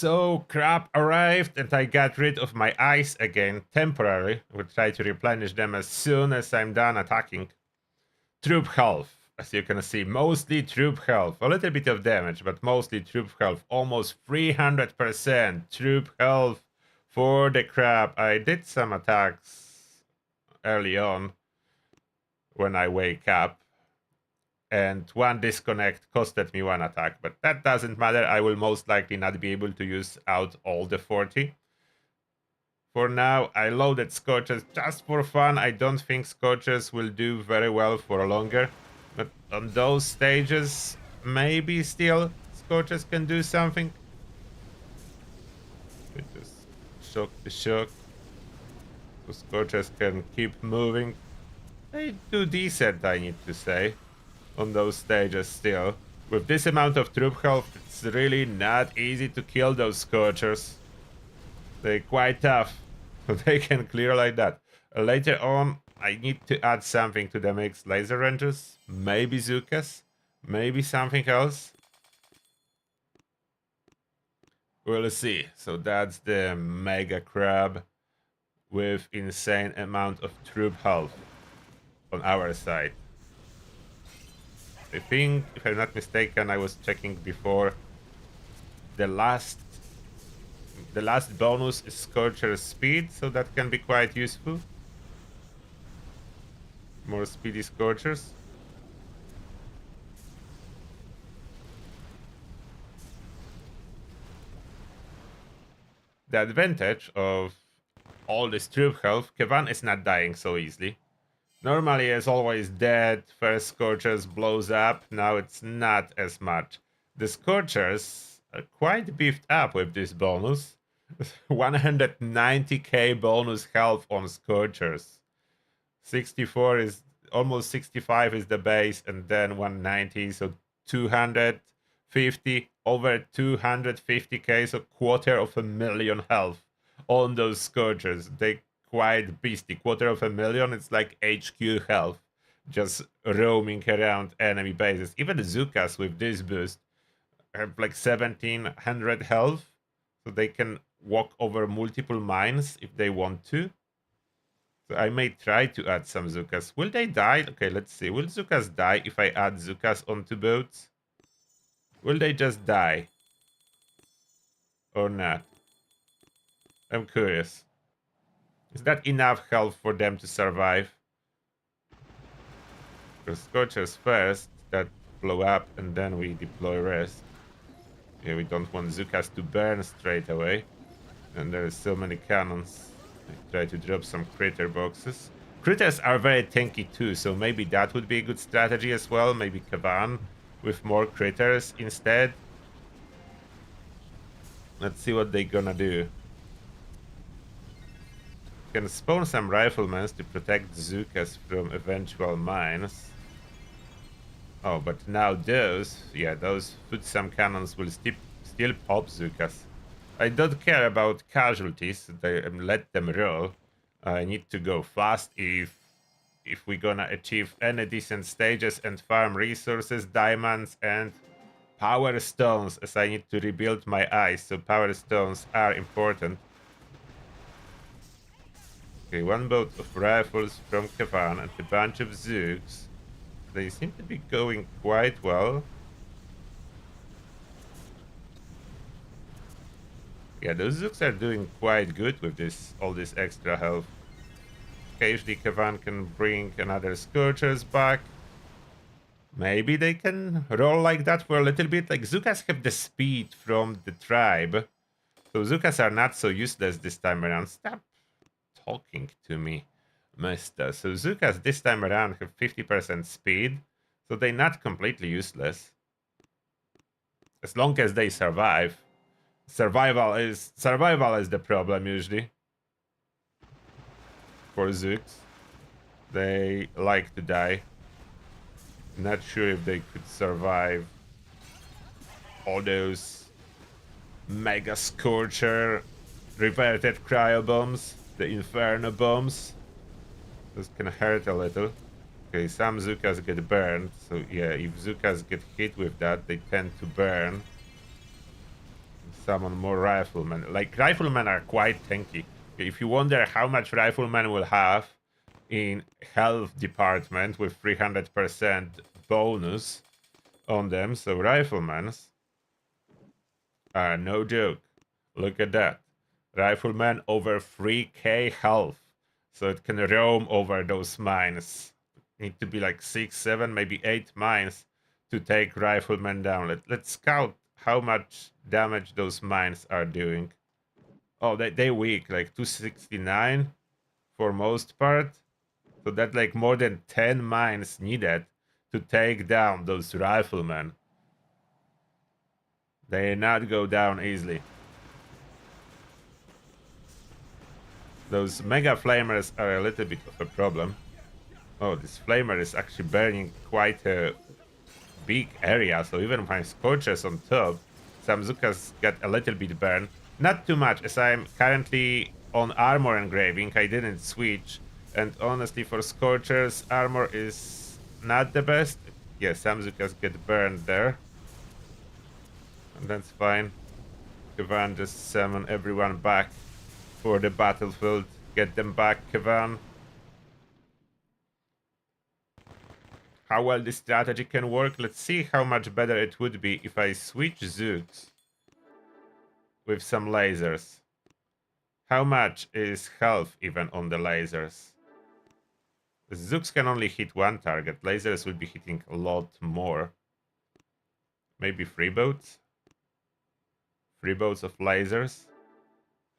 So crab arrived and I got rid of my ice again temporarily. We'll try to replenish them as soon as I'm done attacking. Troop health, as you can see, mostly troop health. A little bit of damage, but mostly troop health. Almost 300% troop health for the crab. I did some attacks early on when I wake up. And one disconnect costed me one attack, but that doesn't matter. I will most likely not be able to use out all the 40. For now, I loaded Scorches just for fun. I don't think Scorches will do very well for longer, but on those stages, maybe still Scorches can do something. We just shock the shock. So Scorches can keep moving. They do decent, I need to say, on those stages still. With this amount of troop health, it's really not easy to kill those Scorchers. They're quite tough. They can clear like that. Later on, I need to add something to the mix. Laser Rangers, maybe Zukas, maybe something else. We'll see. So that's the Mega Crab with insane amount of troop health on our side. I think, if I'm not mistaken, I was checking before. The last bonus is Scorcher speed, so that can be quite useful. More speedy Scorchers. The advantage of all this troop health, Kevan is not dying so easily. Normally, it's always dead. First Scorchers blows up. Now it's not as much. The Scorchers are quite beefed up with this bonus. 190k bonus health on Scorchers. 64 is almost 65 is the base, and then 190, so 250, over 250k, so 250,000 health on those Scorchers. They quite beastly. 250,000, it's like HQ health, just roaming around enemy bases. Even the Zukas with this boost have like 1700 health, so they can walk over multiple mines if they want to. So I may try to add some Zukas. Will they die? Okay, let's see. Will Zukas die if I add Zukas onto boats? Will they just die? Or not? I'm curious. Is that enough health for them to survive? Because Scorchers first, that blow up, and then we deploy rest. Yeah, we don't want Zukas to burn straight away. And there's so many cannons. I try to drop some critter boxes. Critters are very tanky too, so maybe that would be a good strategy as well. Maybe Kavan with more critters instead. Let's see what they're gonna do. Can spawn some riflemen to protect Zukas from eventual mines. Oh, but now those Futsam cannons will still pop Zukas. I don't care about casualties. Let them roll. I need to go fast if we're gonna achieve any decent stages and farm resources, diamonds, and power stones, as I need to rebuild my eyes, so power stones are important. Okay, one boat of rifles from Kavan and a bunch of Zooks. They seem to be going quite well. Yeah, those Zooks are doing quite good with all this extra health. Occasionally Kavan can bring another Scorchers back. Maybe they can roll like that for a little bit. Like, Zukas have the speed from the tribe. So Zukas are not so useless this time around. Stop talking to me, mister. So Zukas this time around have 50% speed. So they're not completely useless. As long as they survive. Survival is the problem usually. For Zooks. They like to die. Not sure if they could survive all those Mega Scorcher reverted cryo bombs, the Inferno bombs. Those can hurt a little. Okay, some Zukas get burned, so yeah, if Zukas get hit with that, they tend to burn. summon more riflemen. Like, riflemen are quite tanky. If you wonder how much riflemen will have in health department with 300% bonus on them, so riflemen are no joke. Look at that. Rifleman over 3k health. So it can roam over those mines. Need to be like 6, 7, maybe 8 mines to take riflemen down. Let's scout how much damage those mines are doing. Oh, they weak, like 269 for most part. So that's like more than 10 mines needed to take down those riflemen. They not go down easily. Those mega flamers are a little bit of a problem. Oh, this flamer is actually burning quite a big area, so even my Scorches on top, some Zukas got a little bit burned. Not too much, as I'm currently on armor engraving, I didn't switch. And honestly, for Scorchers, armor is not the best. Yeah, some Zukas get burned there. And that's fine. Kevan just summon everyone back for the battlefield. Get them back, Kevan. How well this strategy can work. Let's see how much better it would be if I switch Zooks with some lasers. How much is health even on the lasers? The Zooks can only hit one target. Lasers will be hitting a lot more. Maybe 3 boats? 3 boats of lasers?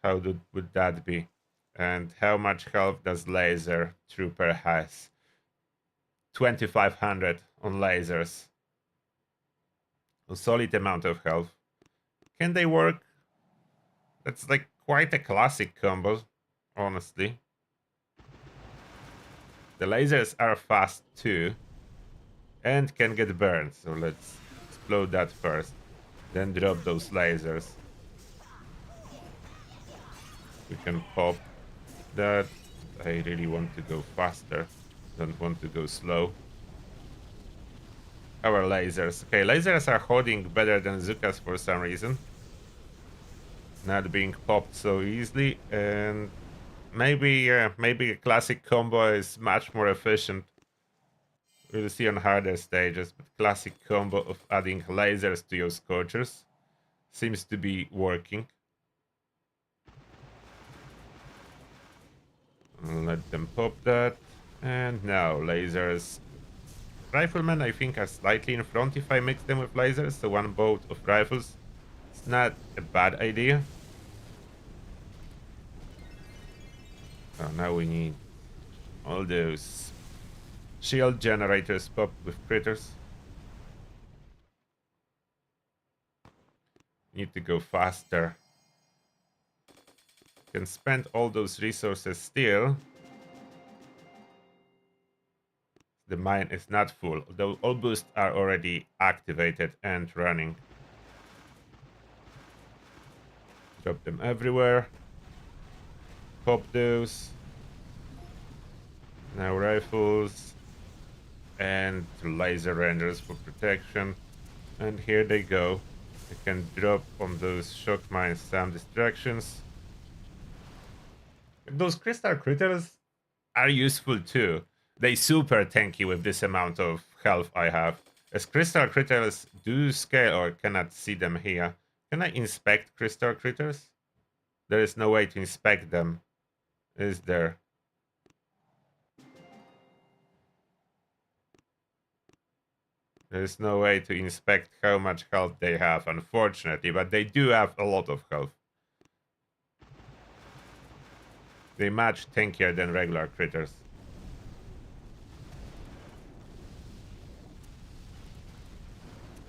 How would that be? And how much health does laser trooper has? 2500 on lasers. A solid amount of health. Can they work? That's like quite a classic combo, honestly. The lasers are fast too. And can get burned. So let's explode that first. Then drop those lasers. We can pop that. I really want to go faster. Don't want to go slow. Our lasers. Okay, lasers are holding better than Zukas for some reason. Not being popped so easily, and maybe a classic combo is much more efficient. We'll see on harder stages, but classic combo of adding lasers to your Scorchers seems to be working. Let them pop that. And now lasers. Riflemen, I think, are slightly in front if I mix them with lasers. So one boat of rifles. It's not a bad idea. Oh, now we need all those shield generators popped with critters. Need to go faster. Can spend all those resources still. The mine is not full, though all boosts are already activated and running. Drop them everywhere. Pop those. Now rifles. And laser renders for protection. And here they go. I can drop on those shock mines some distractions. Those crystal critters are useful too. They super tanky with this amount of health I have. As crystal critters do scale, or cannot see them here. Can I inspect crystal critters? There is no way to inspect them, is there? There is no way to inspect how much health they have, unfortunately, but they do have a lot of health. They much tankier than regular critters.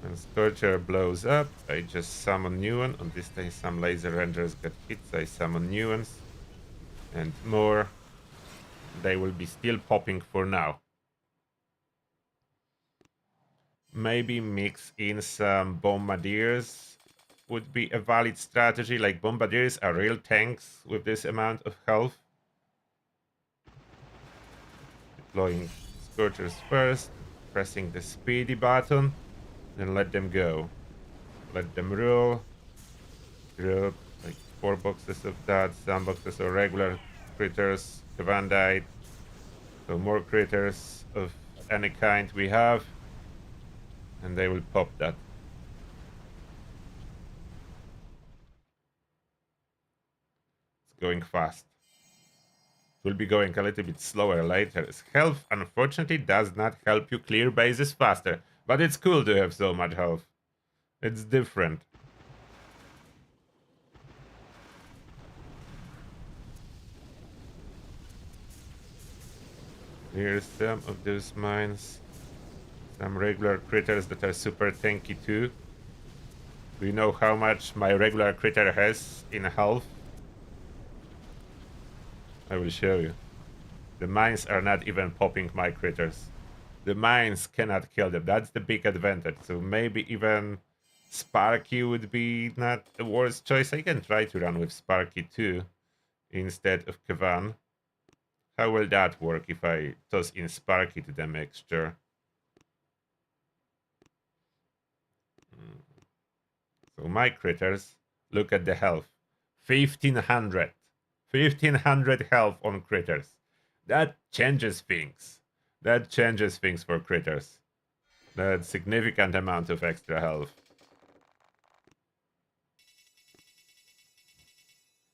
When Scorcher blows up, I just summon new one. On this time some laser renders get hit, so I summon new ones. And more. They will be still popping for now. Maybe mix in some Bombardiers would be a valid strategy. Like, Bombardiers are real tanks with this amount of health. Deploying Scorchers first, pressing the speedy button. Then let them go. Let them roll. Drop like 4 boxes of that, some boxes of regular critters. Kavan died. So more critters of any kind we have. And they will pop that. It's going fast. It will be going a little bit slower later. Health, unfortunately, does not help you clear bases faster. But it's cool to have so much health. It's different. Here's some of those mines. Some regular critters that are super tanky too. Do you know how much my regular critter has in health? I will show you. The mines are not even popping my critters. The mines cannot kill them. That's the big advantage. So maybe even Sparky would be not the worst choice. I can try to run with Sparky too instead of Kavan. How will that work if I toss in Sparky to the mixture? So my critters, look at the health. 1500. 1500 health on critters. That changes things. That changes things for critters. That's significant amount of extra health.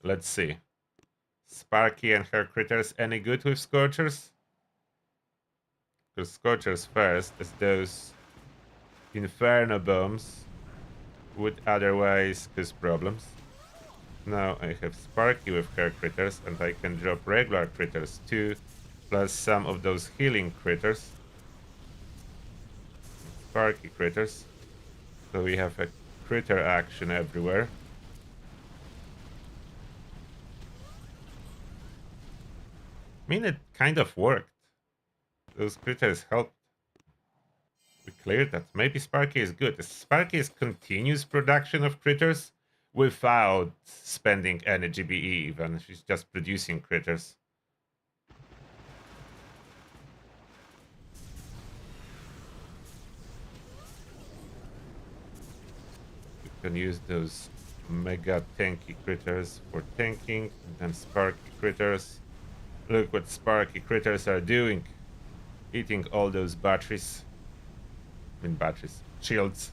Let's see. Sparky and her critters any good with Scorchers? Because Scorchers first, as those Inferno bombs would otherwise cause problems. Now I have Sparky with her critters, and I can drop regular critters too, plus some of those healing critters. Sparky critters. So we have a critter action everywhere. I mean, it kind of worked. Those critters helped. We cleared that. Maybe Sparky is good. Sparky is continuous production of critters without spending any GBE even. She's just producing critters. We can use those mega tanky critters for tanking, and then Sparky critters. Look what Sparky critters are doing. Eating all those batteries. I mean batteries. Shields.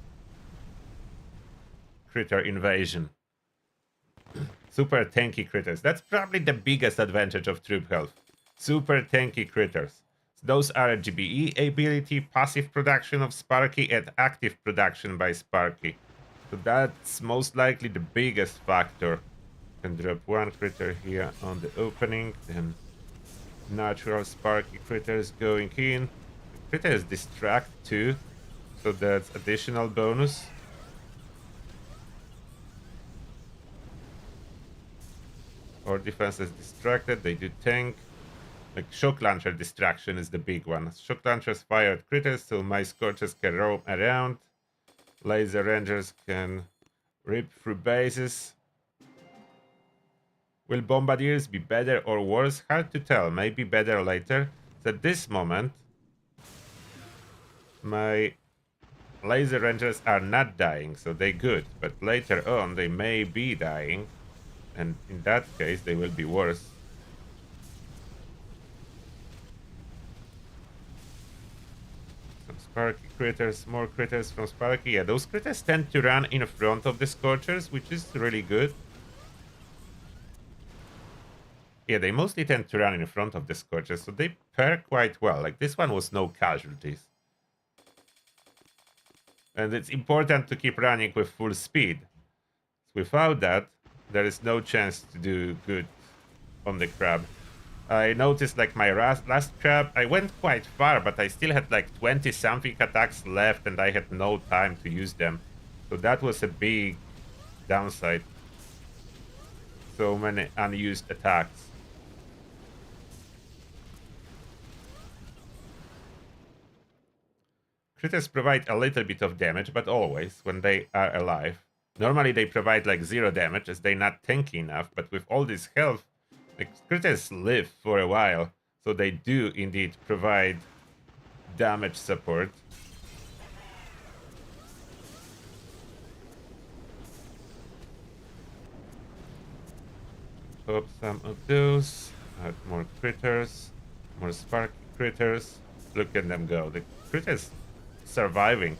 Critter invasion. Super tanky critters. That's probably the biggest advantage of troop health. Super tanky critters. Those are GBE ability, passive production of Sparky, and active production by Sparky. So that's most likely the biggest factor. Can drop one critter here on the opening, then natural Sparky critters going in. Critters distract too, so that's additional bonus. Or defense is distracted, they do tank. Like shock launcher distraction is the big one. Shock launchers fire at critters, so my Scorches can roam around. Laser rangers can rip through bases. Will Bombardiers be better or worse? Hard to tell. Maybe better later. So at this moment, my laser rangers are not dying, so they're good. But later on, they may be dying. And in that case, they will be worse. Some Sparky critters, more critters from Sparky. Yeah, those critters tend to run in front of the Scorchers, which is really good. Yeah, they mostly tend to run in front of the Scorchers, so they pair quite well. Like, this one was no casualties. And it's important to keep running with full speed. Without that, there is no chance to do good on the crab. I noticed, like, my last crab, I went quite far, but I still had like 20-something attacks left, and I had no time to use them. So that was a big downside. So many unused attacks. Critters provide a little bit of damage, but always when they are alive. Normally they provide like 0 damage as they're not tanky enough, but with all this health, the critters live for a while, so they do indeed provide damage support. pop some of those. Add more critters. More sparky critters. Look at them go. The critters surviving.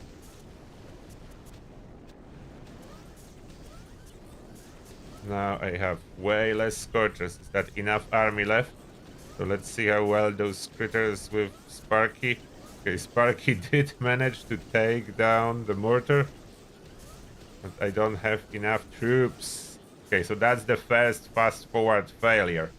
Now I have way less Scorchers. Is that enough army left? So let's see how well those critters with Sparky. Okay, Sparky did manage to take down the mortar. But I don't have enough troops. Okay, so that's the first fast forward failure.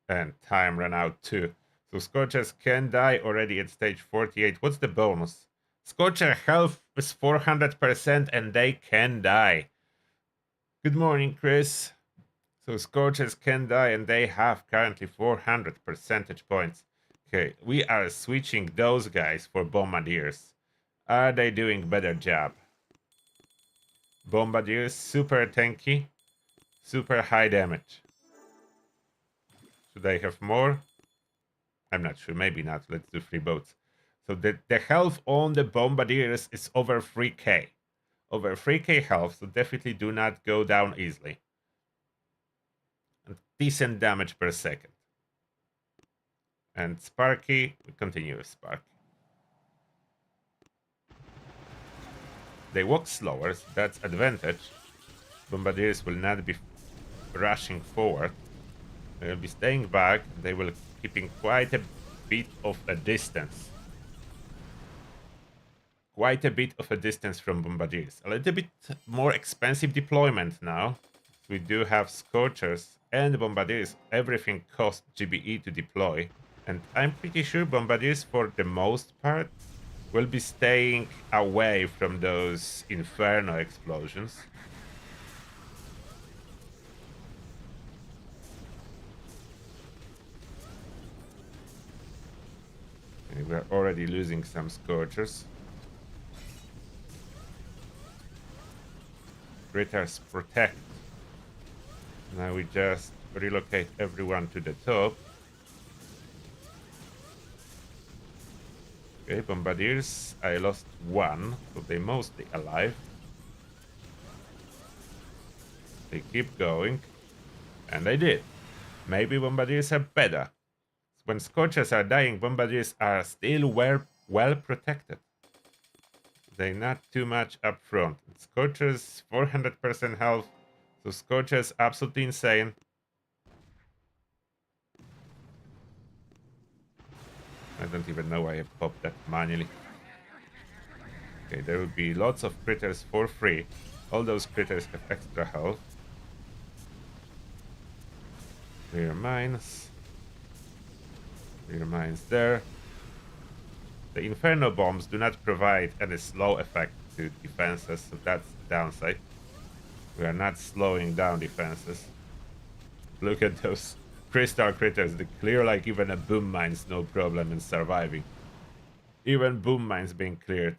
And time ran out too. So Scorchers can die already at stage 48. What's the bonus? Scorcher health is 400% and they can die. Good morning, Chris. So Scorchers can die and they have currently 400 percentage points. Okay, we are switching those guys for Bombardiers. Are they doing better job? Bombardiers, super tanky, super high damage. Should I have more? I'm not sure, maybe not. Let's do 3 boats. So the health on the Bombardiers is over 3k. Over 3k health, so definitely do not go down easily. And decent damage per second. And Sparky, we continue with Sparky. They walk slower, so that's advantage. Bombardiers will not be rushing forward. They will be staying back. They will keeping quite a bit of a distance. Quite a bit of a distance from Bombardiers. A little bit more expensive deployment now. We do have Scorchers and Bombardiers. Everything costs GBE to deploy. And I'm pretty sure Bombardiers, for the most part, will be staying away from those Inferno explosions. Okay, we're already losing some Scorchers. Critters protect. Now we just relocate everyone to the top. Okay, Bombardiers, I lost 1, so they're mostly alive. They keep going, and they did. Maybe Bombardiers are better. When Scorchers are dying, Bombardiers are still well protected. They're not too much up front. Scorchers, 400% health, so Scorchers absolutely insane. I don't even know why I popped that manually. Okay, there will be lots of critters for free. All those critters have extra health. Clear mines. Clear mines there. The Inferno bombs do not provide any slow effect to defenses, so that's the downside. We are not slowing down defenses. Look at those crystal critters. They clear like even a boom mine's no problem in surviving. Even boom mines being cleared.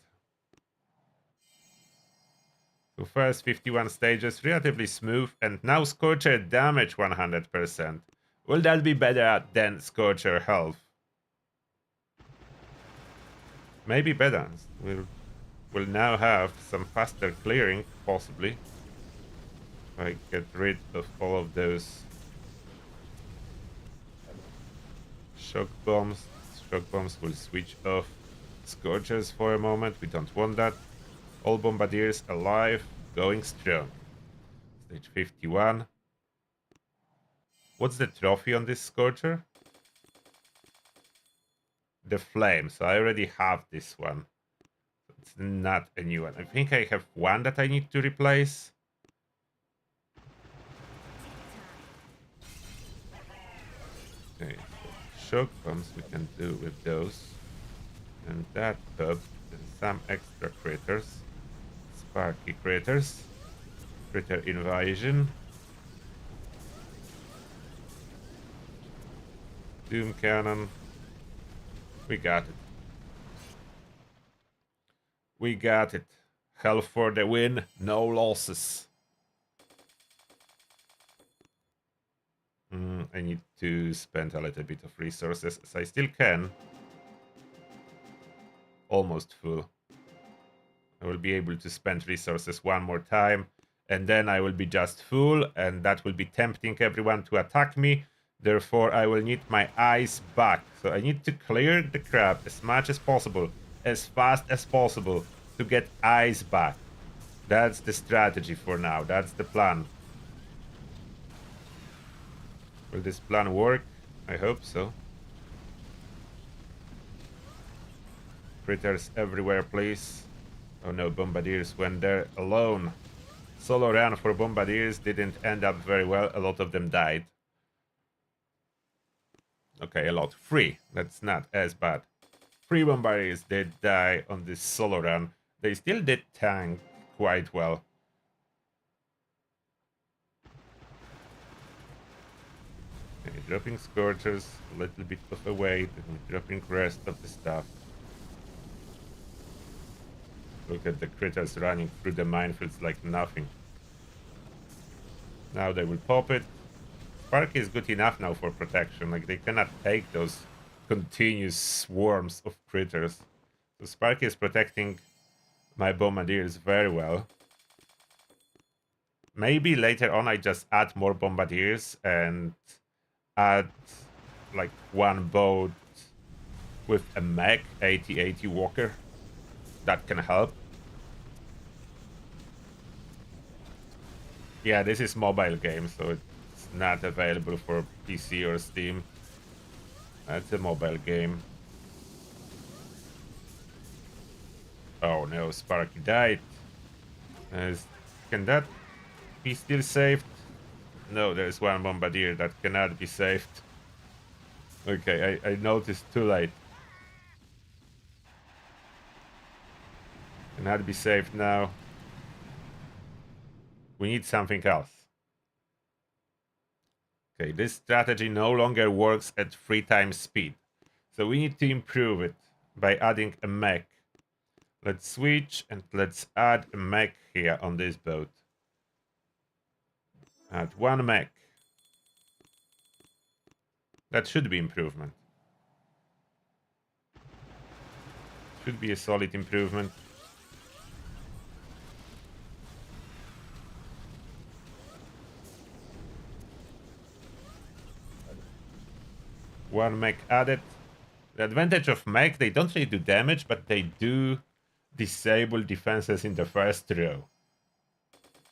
So first 51 stages, relatively smooth, and now Scorcher damage 100%. Will that be better than Scorcher health? Maybe better. We'll now have some faster clearing, possibly. If I get rid of all of those shock bombs. Shock bombs will switch off Scorchers for a moment. We don't want that. All Bombardiers alive, going strong. Stage 51. What's the trophy on this Scorcher? The flame, so I already have this one. It's not a new one. I think I have one that I need to replace. Okay, so shock bombs we can do with those. And that pub, some extra critters. Sparky critters. Critter invasion. Doom cannon. We got it. We got it. Hell for the win, no losses. I need to spend a little bit of resources, as I still can. Almost full. I will be able to spend resources one more time, and then I will be just full, and that will be tempting everyone to attack me. Therefore, I will need my eyes back. So I need to clear the crab as much as possible, as fast as possible, to get eyes back. That's the strategy for now. That's the plan. Will this plan work? I hope so. Critters everywhere, please. Oh no, Bombardiers went there alone. Solo run for Bombardiers didn't end up very well. A lot of them died. Okay, a lot. 3. That's not as bad. 3 Bombardiers did die on this solo run. They still did tank quite well. Okay, dropping Scorchers, a little bit of a weight, and dropping rest of the stuff. Look at the critters running through the minefields like nothing. Now they will pop it. Spark is good enough now for protection. Like, they cannot take those continuous swarms of critters. So Spark is protecting my Bombardiers very well. Maybe later on I just add more Bombardiers and add like one boat with a mech 80-80 walker. That can help. Yeah, this is mobile game, so it's not available for PC or Steam. That's a mobile game. Oh no, Sparky died. Can that be still saved? No, there's one Bombardier that cannot be saved. Okay, I noticed too late. Cannot be saved now. We need something else. Okay, this strategy no longer works at 3 times speed. So we need to improve it by adding a mech. Let's switch and let's add a mech here on this boat. Add 1 mech. That should be improvement. Should be a solid improvement. One mech added. The advantage of mech, they don't really do damage, but they do disable defenses in the first row.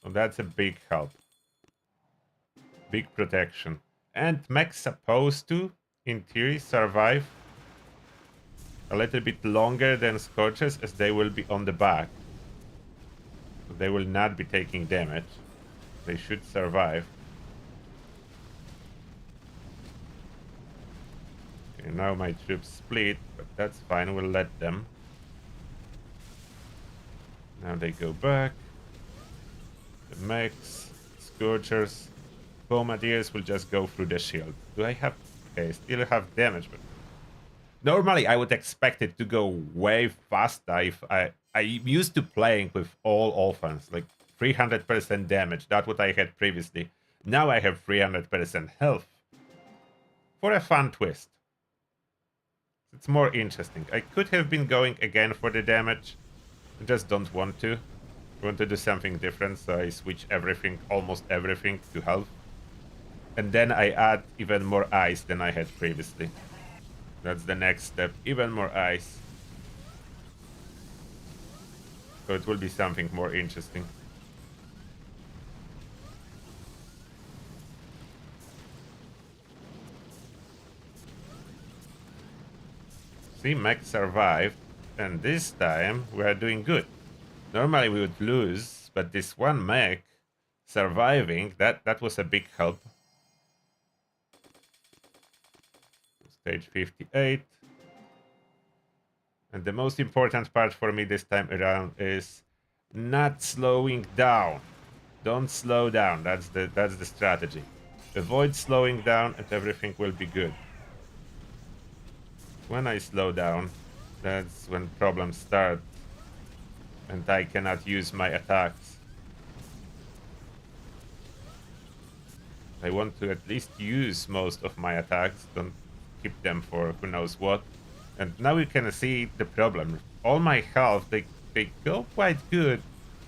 So that's a big help. Big protection. And mech's supposed to, in theory, survive a little bit longer than Scorches, as they will be on the back. So they will not be taking damage. They should survive. Okay, now my troops split, but that's fine, we'll let them. Now they go back. The mechs, Scorchers, Bombardiers will just go through the shield. Do I have... Okay, I still have damage, but... Normally I would expect it to go way faster if I'm used to playing with all offense, like 300% damage. That's what I had previously. Now I have 300% health. For a fun twist. It's more interesting. I could have been going again for the damage. I just don't want to. I want to do something different, so I switch everything, almost everything, to health. And then I add even more ice than I had previously. That's the next step. Even more ice. So it will be something more interesting. See, mech survived. And this time we are doing good. Normally we would lose, but this one mech surviving, that was a big help. Stage 58. And the most important part for me this time around is not slowing down. Don't slow down. That's the strategy. Avoid slowing down and everything will be good. When I slow down, that's when problems start. And I cannot use my attacks. I want to at least use most of my attacks. Don't keep them for who knows what. And now you can see the problem. All my health, they go quite good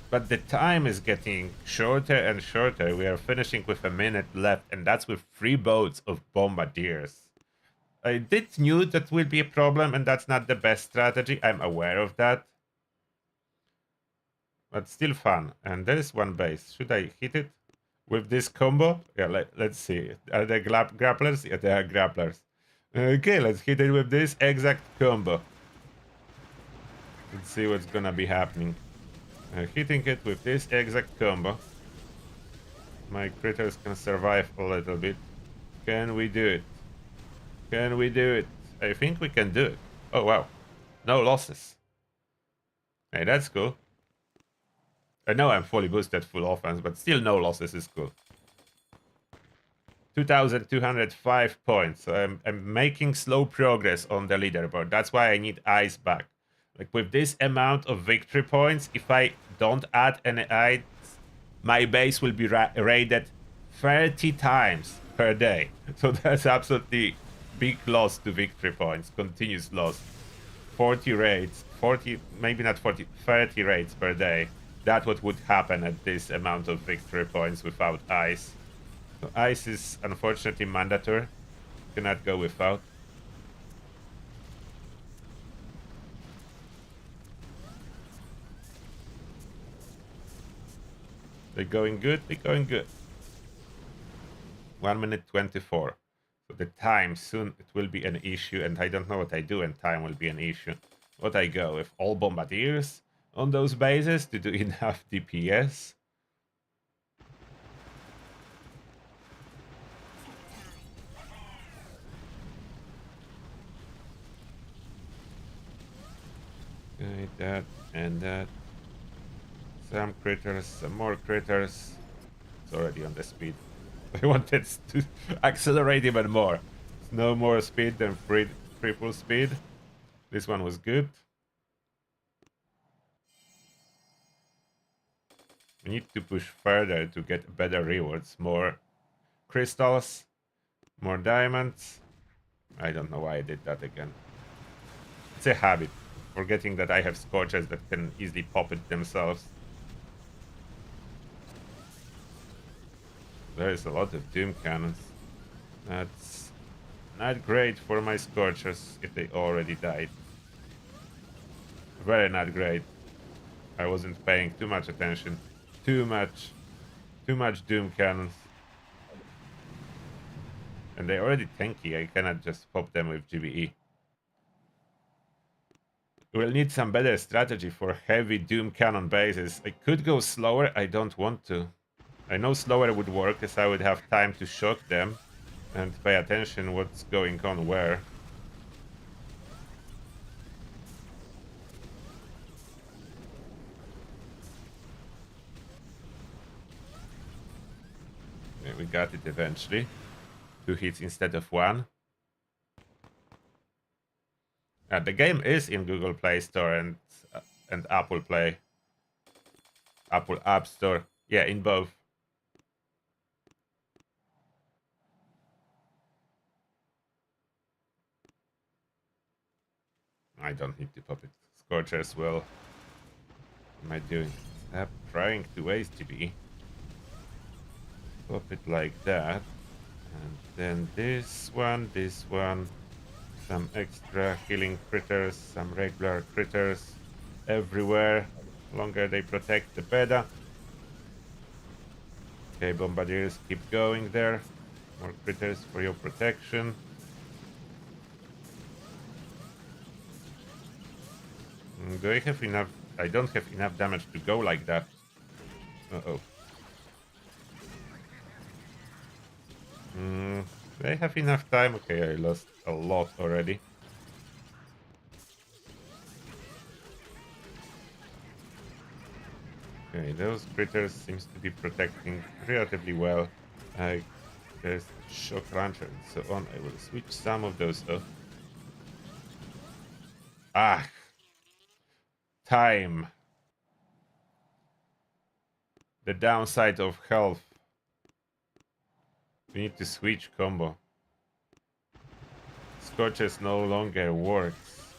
But the time is getting shorter and shorter. We are finishing with a minute left, and that's with 3 boats of bombardiers. I did knew that will be a problem, and that's not the best strategy. I'm aware of that. But still fun. And there is one base. Should I hit it with this combo? Yeah, let's see. Are there grapplers? Yeah, there are grapplers. Okay, let's hit it with this exact combo. Let's see what's gonna be happening. Hitting it with this exact combo. My critters can survive a little bit. Can we do it? Can we do it? I think we can do it. Oh, wow. No losses. Hey, that's cool. I know I'm fully boosted full offense, but still no losses is cool. 2,205 points. So I'm making slow progress on the leaderboard. That's why I need eyes back. Like with this amount of victory points, if I don't add any eyes, my base will be raided 30 times per day. So that's absolutely big loss to victory points. Continuous loss. 40 raids. 40, maybe not 40, 30 raids per day. That's what would happen at this amount of victory points without ice. So ice is unfortunately mandatory. Cannot go without. They're going good. They're going good. 1 minute 24. So the time soon it will be an issue, and I don't know what I do, and time will be an issue. What I go with all bombardiers on those bases to do enough DPS. Okay, that and that. Some critters, some more critters. It's already on the speed. I wanted to accelerate even more. It's no more speed than triple speed. This one was good. We need to push further to get better rewards. More crystals, more diamonds. I don't know why I did that again. It's a habit. Forgetting that I have Scorches that can easily pop it themselves. There is a lot of Doom Cannons. That's not great for my Scorchers if they already died. Very not great. I wasn't paying too much attention. Too much Doom Cannons. And they're already tanky. I cannot just pop them with GBE. We'll need some better strategy for heavy Doom Cannon bases. I could go slower. I don't want to. I know slower would work, as I would have time to shock them and pay attention what's going on where. Okay, we got it eventually. 2 hits instead of 1. The game is in Google Play Store and Apple Play. Apple App Store. Yeah, in both. I don't need to pop it. Scorcher as well. What am I doing? Stop trying to waste GB. Pop it like that. And then this one, some extra healing critters, some regular critters everywhere. Longer they protect, the better. Okay, bombardiers, keep going there. More critters for your protection. Do I have enough? I don't have enough damage to go like that. Uh-oh. Do I have enough time? Okay, I lost a lot already. Okay, those critters seems to be protecting relatively well. There's shock launcher and so on. I will switch some of those off. Ah! Time. The downside of health. We need to switch combo. Scorches no longer works.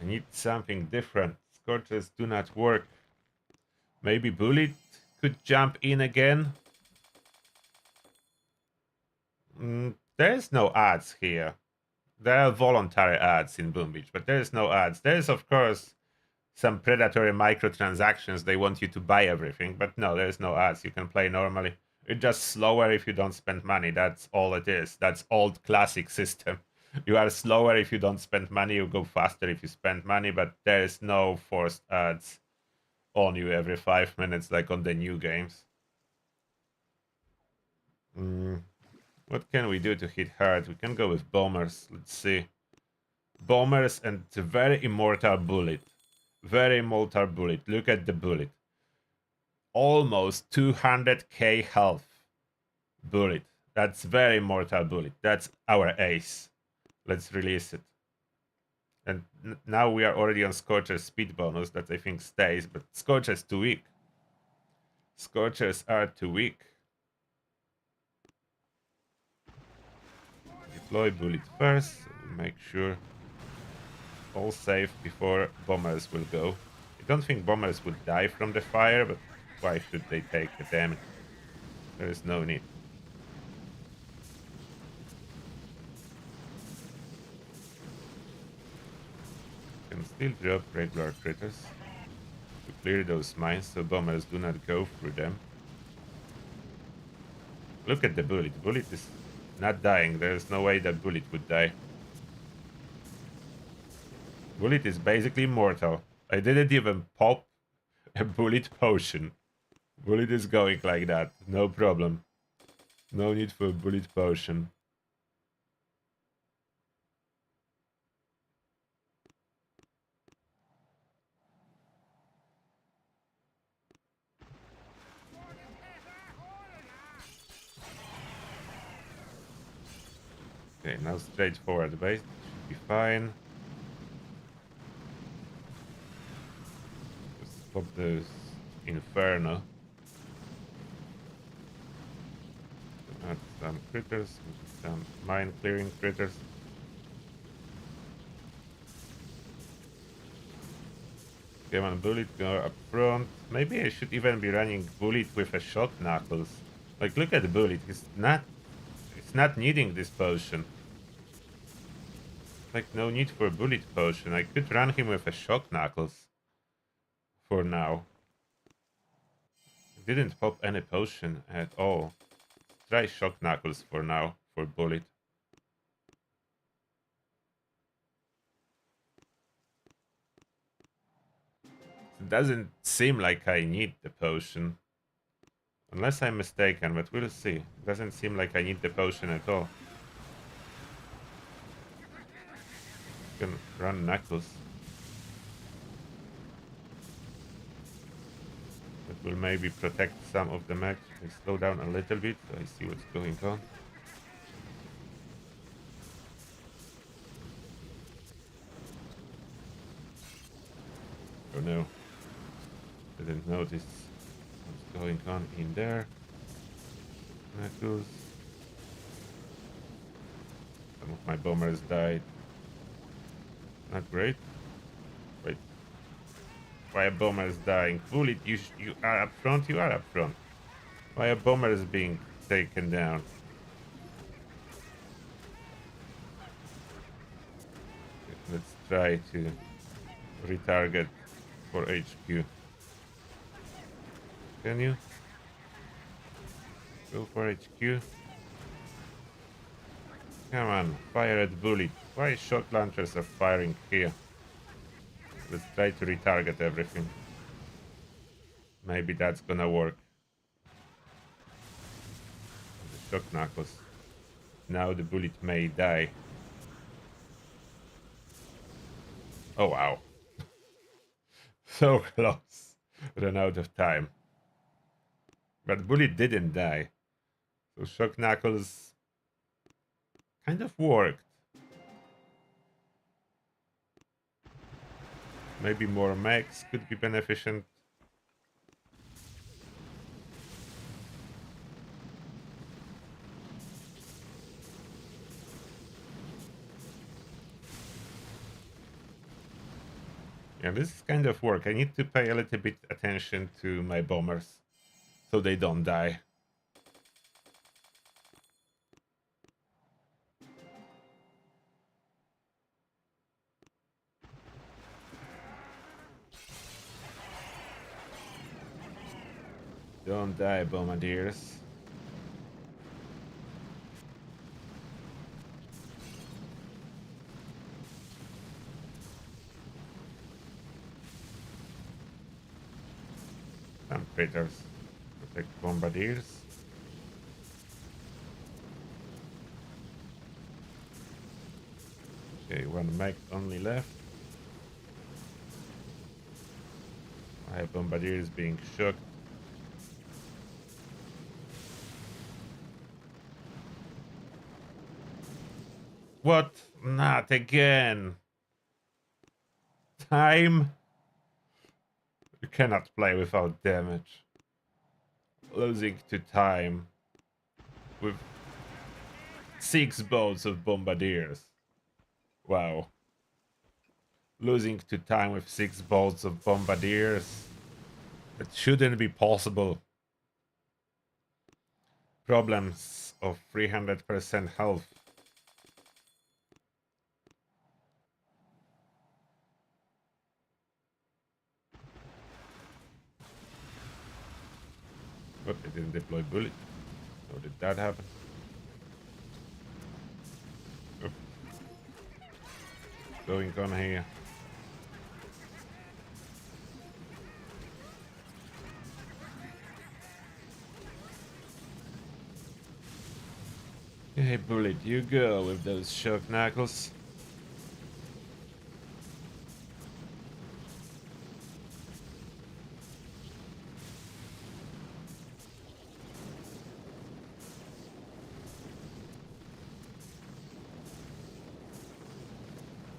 I need something different. Scorches do not work. Maybe Bullet could jump in again. There's no ads here. There are voluntary ads in Boom Beach, but there's no ads. There's, of course, some predatory microtransactions. They want you to buy everything, but no, there's no ads. You can play normally. It's just slower if you don't spend money. That's all it is. That's old classic system. You are slower if you don't spend money. You go faster if you spend money, but there's no forced ads on you every 5 minutes like on the new games. What can we do to hit hard? We can go with bombers. Let's see. Bombers and a very immortal bullet. Very immortal bullet. Look at the bullet. Almost 200k health. Bullet. That's very immortal bullet. That's our ace. Let's release it. And now we are already on Scorcher's speed bonus that I think stays, but Scorcher's too weak. Scorchers are too weak. Deploy bullet first. So we make sure all safe before bombers will go. I don't think bombers would die from the fire, but why should they take the damage? There is no need. Can still drop regular critters to clear those mines so bombers do not go through them. Look at the bullet. Bullet is not dying. There is no way that bullet would die. Bullet is basically immortal. I didn't even pop a bullet potion. Bullet is going like that. No problem. No need for a bullet potion. Okay, now straightforward base. Should be fine. Just pop this Inferno. Add some critters, some mine clearing critters. Come on, bullet, go up front. Maybe I should even be running bullet with a shock knuckles. Like, look at the bullet. It's not needing this potion. Like, no need for a bullet potion. I could run him with a shock knuckles. For now. I didn't pop any potion at all. Try shock knuckles for now, for bullet. It doesn't seem like I need the potion. Unless I'm mistaken, but we'll see. It doesn't seem like I need the potion at all. Can run knuckles. That will maybe protect some of the mech. I slow down a little bit so I see what's going on. Oh no. Didn't notice what's going on in there. Knuckles. Some of my bombers died. Not great. Wait. Why are bombers dying? Bullet, you are up front? You are up front. Why are bombers being taken down? Let's try to retarget for HQ. Can you? Go for HQ. Come on, fire at bullet. Why shock launchers are firing here? Let's try to retarget everything. Maybe that's gonna work. The shock knuckles. Now the bullet may die. Oh wow. So close. Ran out of time. But bullet didn't die. So shock knuckles kind of worked. Maybe more mechs could be beneficent. Yeah, this is kind of work. I need to pay a little bit attention to my bombers so they don't die. Don't die, bombardiers. Some critters. Protect bombardiers. Okay, one mech only left. My bombardier is being shocked. What? Not again. Time? You cannot play without damage. Losing to time with 6 boats of bombardiers. Wow. Losing to time with 6 bolts of bombardiers. It shouldn't be possible. Problems of 300% health. What, they didn't deploy bullet? How did that happen? Oh. Going on here. Hey, bullet, you go with those shock knuckles.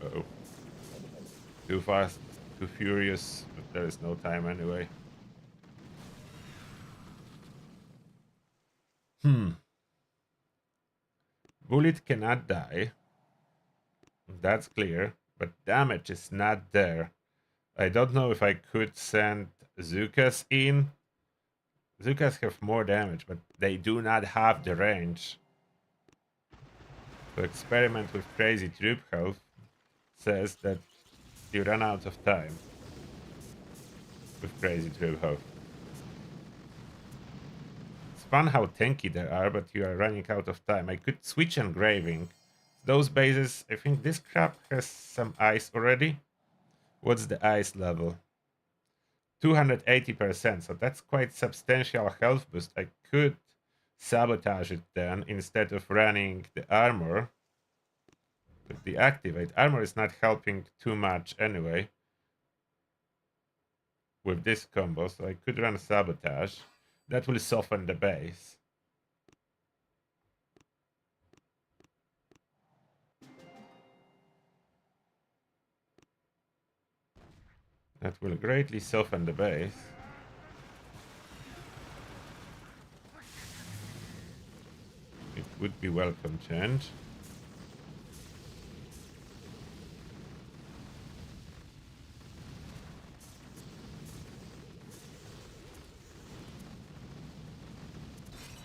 Uh-oh. Too fast, too furious, but there is no time anyway. Bullet cannot die. That's clear, but damage is not there. I don't know if I could send Zukas in. Zukas have more damage, but they do not have the range. So experiment with crazy troop health says that you run out of time with crazy troop health. It's fun how tanky they are, but you are running out of time. I could switch engraving. Those bases, I think this crap has some ice already. What's the ice level? 280%, so that's quite substantial health boost. I could sabotage it then instead of running the armor. But deactivate. Armor is not helping too much anyway with this combo, so I could run sabotage. That will soften the base. That will greatly soften the base. It would be welcome change.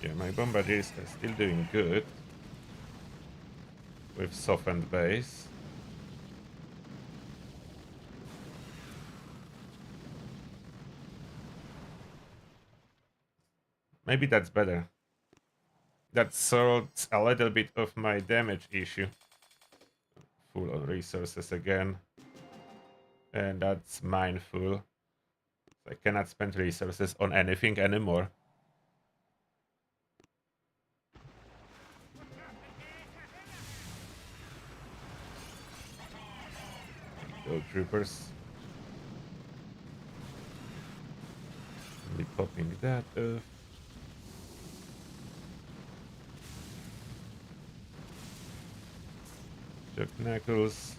Yeah, my bombardiers are still doing good with softened base. Maybe that's better. That solves a little bit of my damage issue. Full on resources again. And that's mine full. I cannot spend resources on anything anymore. Go troopers. Only popping that off. Chuck knuckles.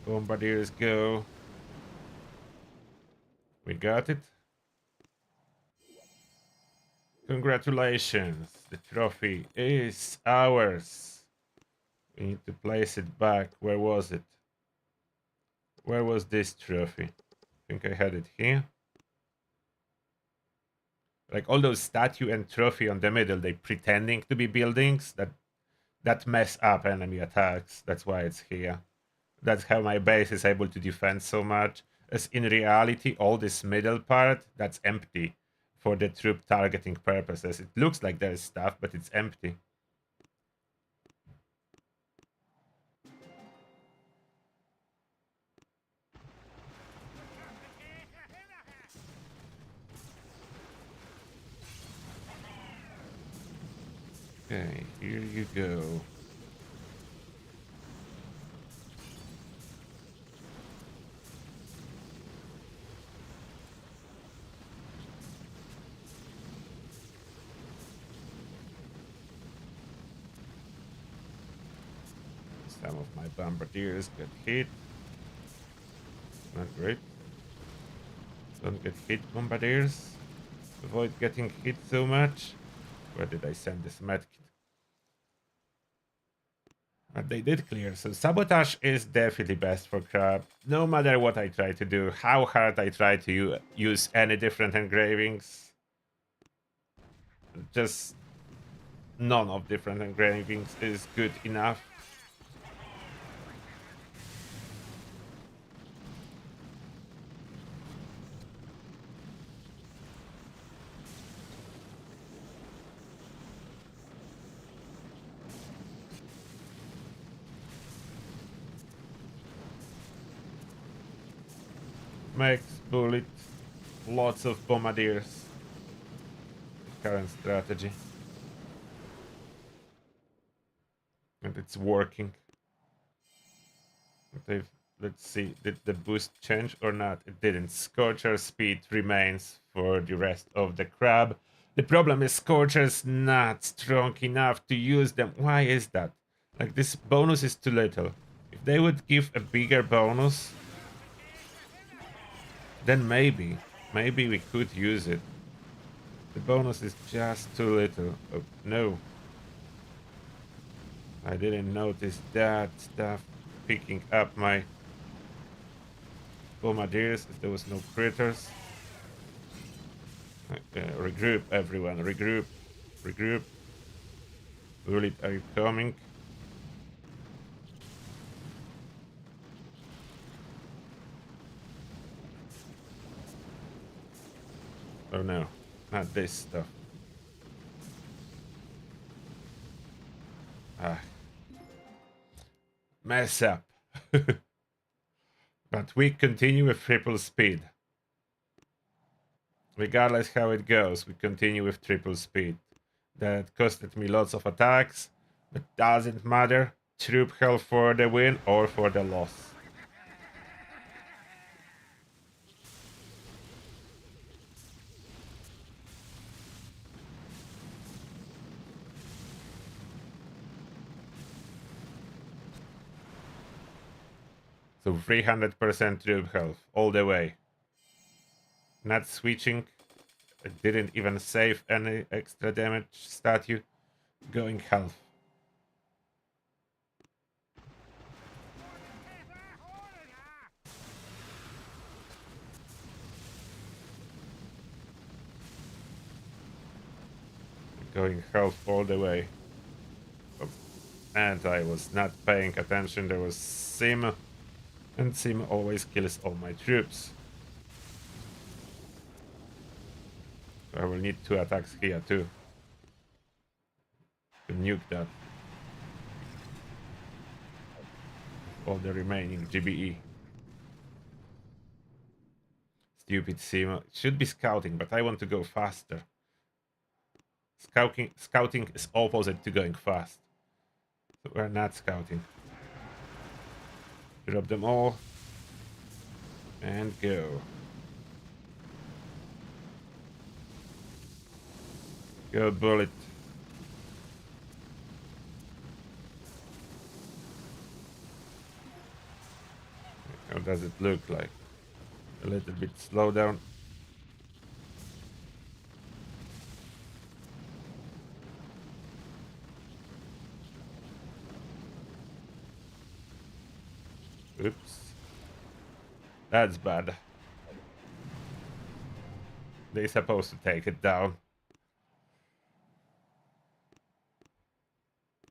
Bombardiers go. We got it. Congratulations. The trophy is ours. We need to place it back. Where was it? Where was this trophy? I think I had it here. Like all those statue and trophy on the middle, they pretending to be buildings that mess up enemy attacks. That's why it's here. That's how my base is able to defend so much. As in reality, all this middle part, that's empty for the troop targeting purposes. It looks like there's stuff, but it's empty. Okay, here you go. Some of my bombardiers get hit. Not great. Don't get hit, bombardiers. Avoid getting hit so much. Where did I send this medkit? They did clear, so sabotage is definitely best for crab. No matter what I try to do, how hard I try to use any different engravings, just none of different engravings is good enough. Max, bullet, lots of bombardiers. Current strategy. And it's working. Let's see, did the boost change or not? It didn't. Scorcher speed remains for the rest of the crab. The problem is Scorcher's not strong enough to use them. Why is that? Like, this bonus is too little. If they would give a bigger bonus, then maybe we could use it. The bonus is just too little. Oh, no. I didn't notice that stuff picking up my bombardiers if there was no critters. Regroup, everyone. Regroup. Regroup. Bullet, are you coming? Oh no, not this stuff. Ah. Mess up. But we continue with triple speed. Regardless how it goes, we continue with triple speed. That costed me lots of attacks, but doesn't matter. Troop health for the win or for the loss. So 300% troop health all the way. Not switching. I didn't even save any extra damage statue. Going health. Going health all the way. Oh, and I was not paying attention. There was Sim. And Sim always kills all my troops. So I will need 2 attacks here too. To nuke that. All the remaining GBE. Stupid Sim. It should be scouting, but I want to go faster. Scouting is opposite to going fast. So we're not scouting. Drop them all. And go. Go, bullet. How does it look like? A little bit slow down. Oops. That's bad. They're supposed to take it down.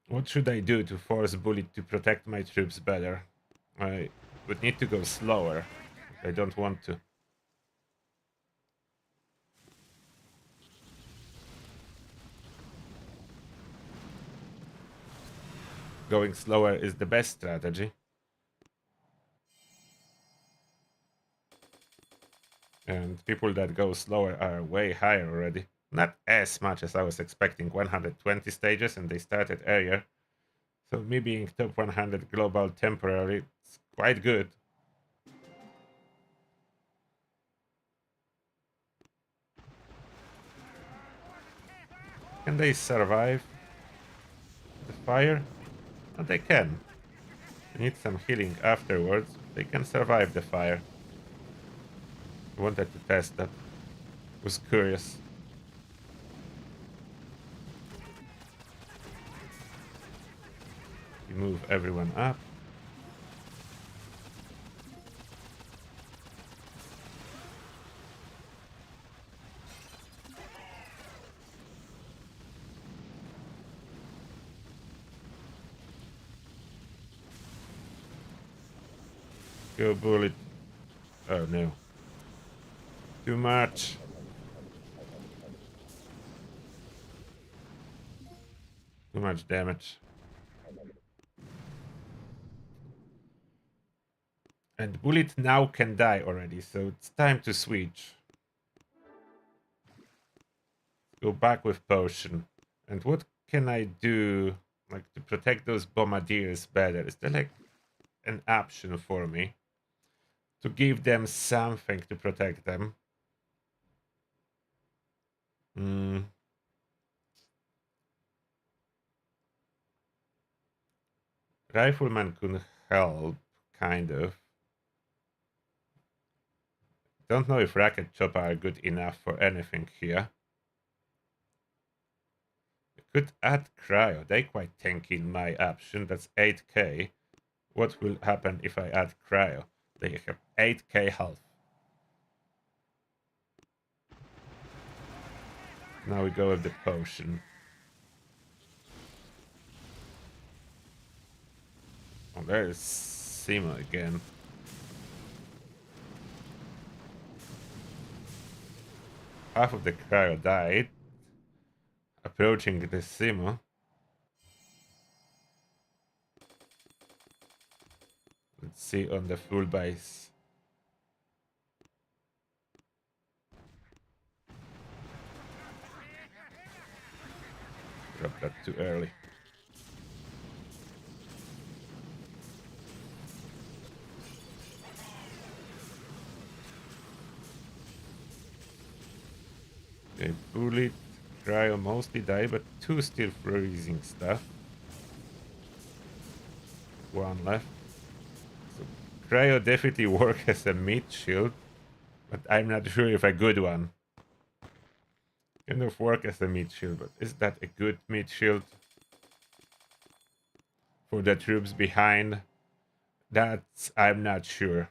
What should I do to force Bullet to protect my troops better? I would need to go slower. I don't want to. Going slower is the best strategy. And people that go slower are way higher already. Not as much as I was expecting. 120 stages and they started earlier. So me being top 100 global temporary, it's quite good. Can they survive the fire? Oh, they can. They need some healing afterwards. They can survive the fire. I wanted to test that. Was curious. You move everyone up. Go Bullet. Oh no. Too much. Too much damage. And Bullet now can die already, so it's time to switch. Go back with Potion. And what can I do like to protect those Bombardiers better? Is there like an option for me to give them something to protect them? Rifleman could help, kind of. Don't know if Rocket Chopper are good enough for anything here. I could add Cryo. They quite tanky in my option. That's 8k. What will happen if I add Cryo? They have 8k health. Now we go with the Potion. Oh, there's Sima again. Half of the Cryo died. Approaching the Sima. Let's see on the full base. Drop that too early. Okay, Bullet, Cryo mostly die, but 2 still freezing stuff. 1 left. So Cryo definitely work as a mid shield, but I'm not sure if a good one. Kind of work as a mid shield, but is that a good mid shield for the troops behind? That's I'm not sure.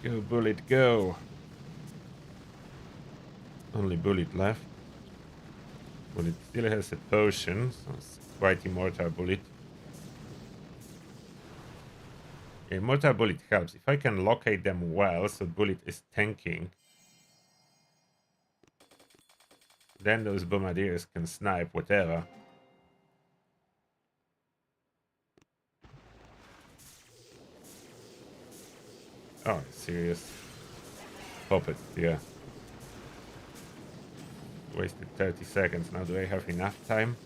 Go Bullet, go! Only Bullet left. Bullet still has a potion, so it's quite immortal Bullet. Immortal Bullet helps. If I can locate them well, so Bullet is tanking, then those Bombardiers can snipe whatever. Oh, serious. Pop it, yeah. Wasted 30 seconds. Now do I have enough time?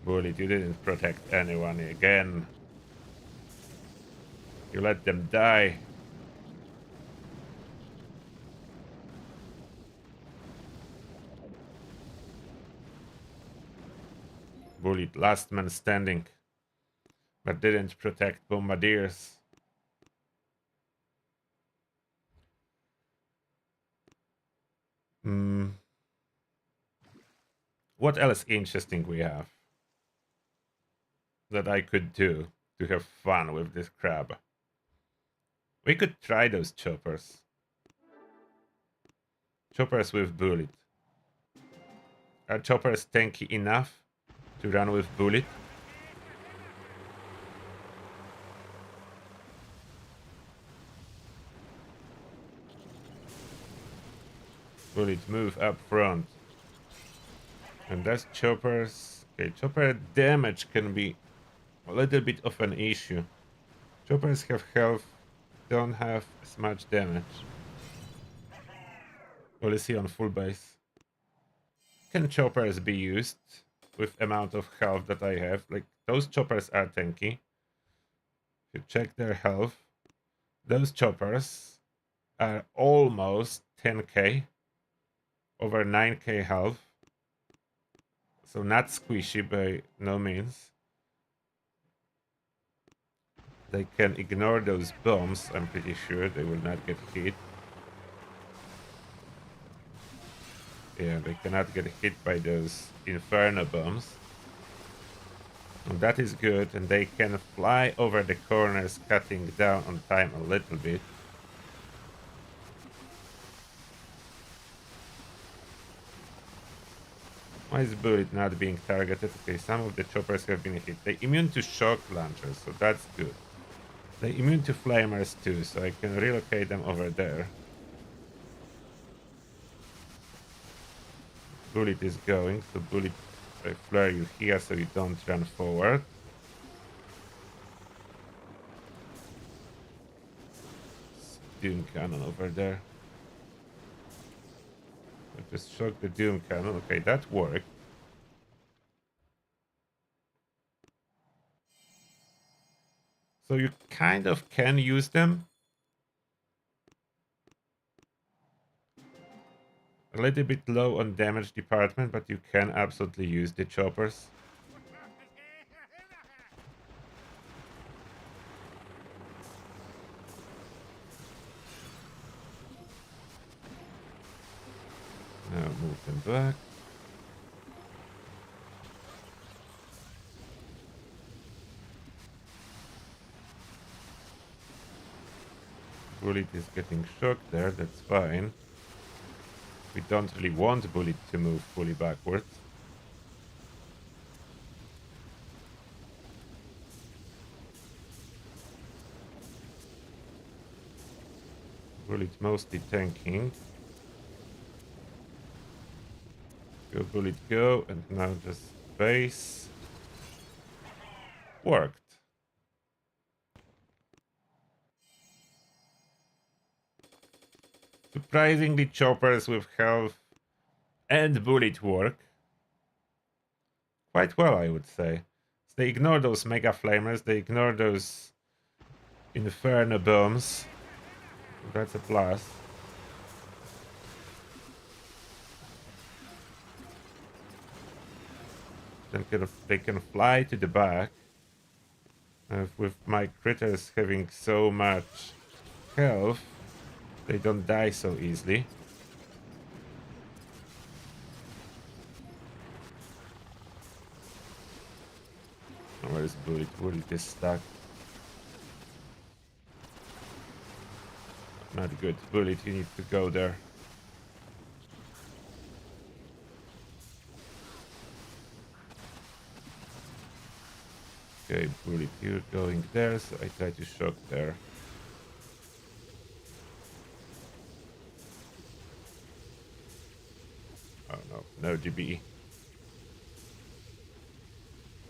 Bullet, you didn't protect anyone again. You let them die. Bullet, last man standing, but didn't protect Bombardiers. What else interesting we have that I could do to have fun with this crab? We could try those choppers. Choppers with bullet. Are choppers tanky enough to run with bullet? Bullet move up front. And that's choppers. Okay, chopper damage can be a little bit of an issue. Choppers have health, don't have as much damage. We'll see on full base. Can choppers be used with amount of health that I have? Like, those choppers are tanky. If you check their health, those choppers are almost 10k, over 9k health. So not squishy by no means. They can ignore those bombs, I'm pretty sure they will not get hit. Yeah, they cannot get hit by those inferno bombs. And that is good, and they can fly over the corners, cutting down on time a little bit. Why is Bullet not being targeted? Okay, some of the choppers have been hit. They're immune to shock launchers, so that's good. They're immune to flamers too, so I can relocate them over there. Bullet is going, so Bullet, I flare you here so you don't run forward. Doom cannon over there. I just shock the Doom cannon. Okay, that worked. So you kind of can use them. A little bit low on damage department, but you can absolutely use the choppers. Now move them back. Bullet is getting shocked there, that's fine. We don't really want Bullet to move fully backwards. Bullet mostly tanking. Go Bullet go, and now just base. Worked. Surprisingly, choppers with health and bullet work quite well, I would say. So they ignore those mega flamers, they ignore those inferno bombs. That's a plus. Then they can fly to the back. With my critters having so much health, they don't die so easily. Oh, where is Bullet? Bullet is stuck. Not good. Bullet, you need to go there. Okay, Bullet, you're going there, so I try to shock there. Oh no, no GB.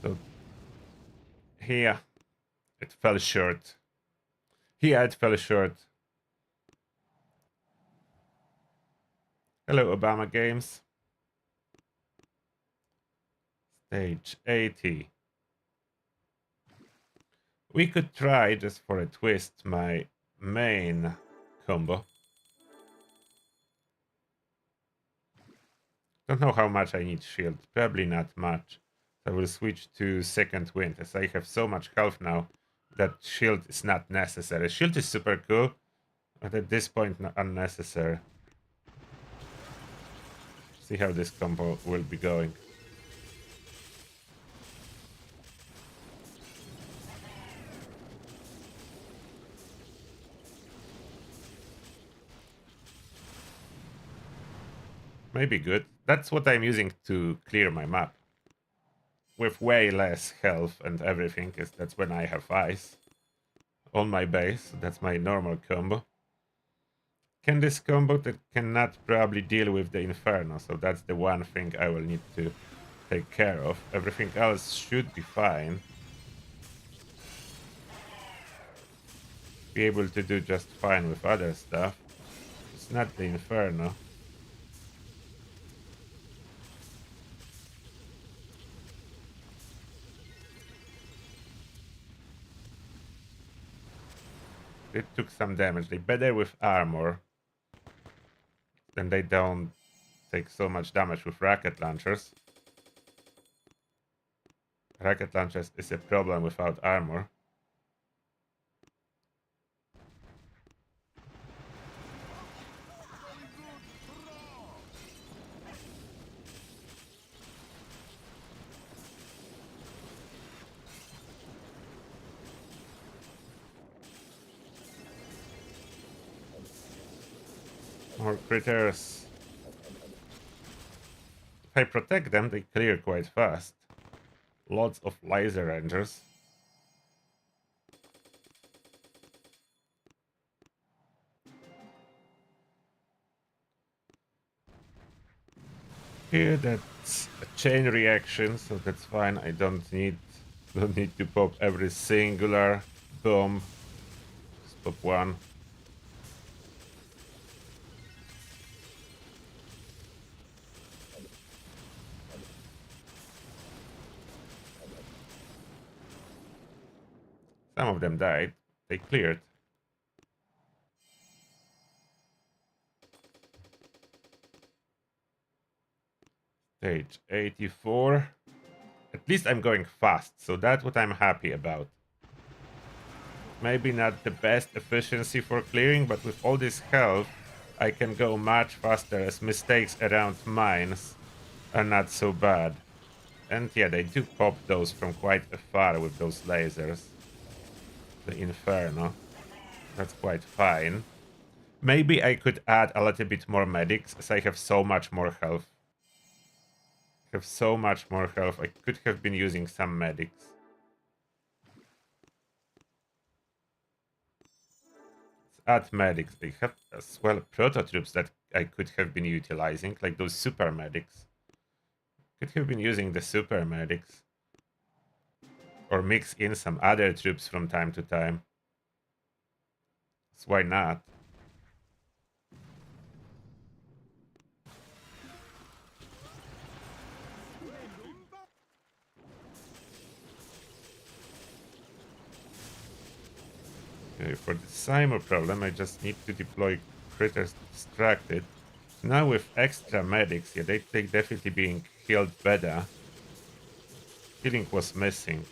So here it fell short. Here it fell short. Hello, Obama Games. Stage 80. We could try, just for a twist, my main combo. Don't know how much I need shield. Probably not much. I will switch to second wind, as I have so much health now that shield is not necessary. Shield is super cool, but at this point not unnecessary. See how this combo will be going. Maybe good. That's what I'm using to clear my map. With way less health and everything, is that's when I have ice on my base. That's my normal combo. Can this combo that cannot probably deal with the Inferno, so that's the one thing I will need to take care of. Everything else should be fine. Be able to do just fine with other stuff. It's not the Inferno. It took some damage. They better with armor. Then they don't take so much damage with rocket launchers. Rocket launchers is a problem without armor. More critters. If I protect them, they clear quite fast. Lots of laser rangers. Here that's a chain reaction, so that's fine. I don't need to pop every singular bomb. Just pop one. Some of them died. They cleared. Stage 84. At least I'm going fast, so that's what I'm happy about. Maybe not the best efficiency for clearing, but with all this health, I can go much faster, as mistakes around mines are not so bad. And yeah, they do pop those from quite afar with those lasers. The Inferno. That's quite fine. Maybe I could add a little bit more medics, as I have so much more health. I have so much more health. I could have been using some medics. Let's add medics. They have as well prototypes that I could have been utilizing, like those super medics. Could have been using the super medics. Or mix in some other troops from time to time. So why not? Okay, for the Simon problem, I just need to deploy critters to distract it. Now with extra medics, yeah, they definitely being healed better. Healing was missing.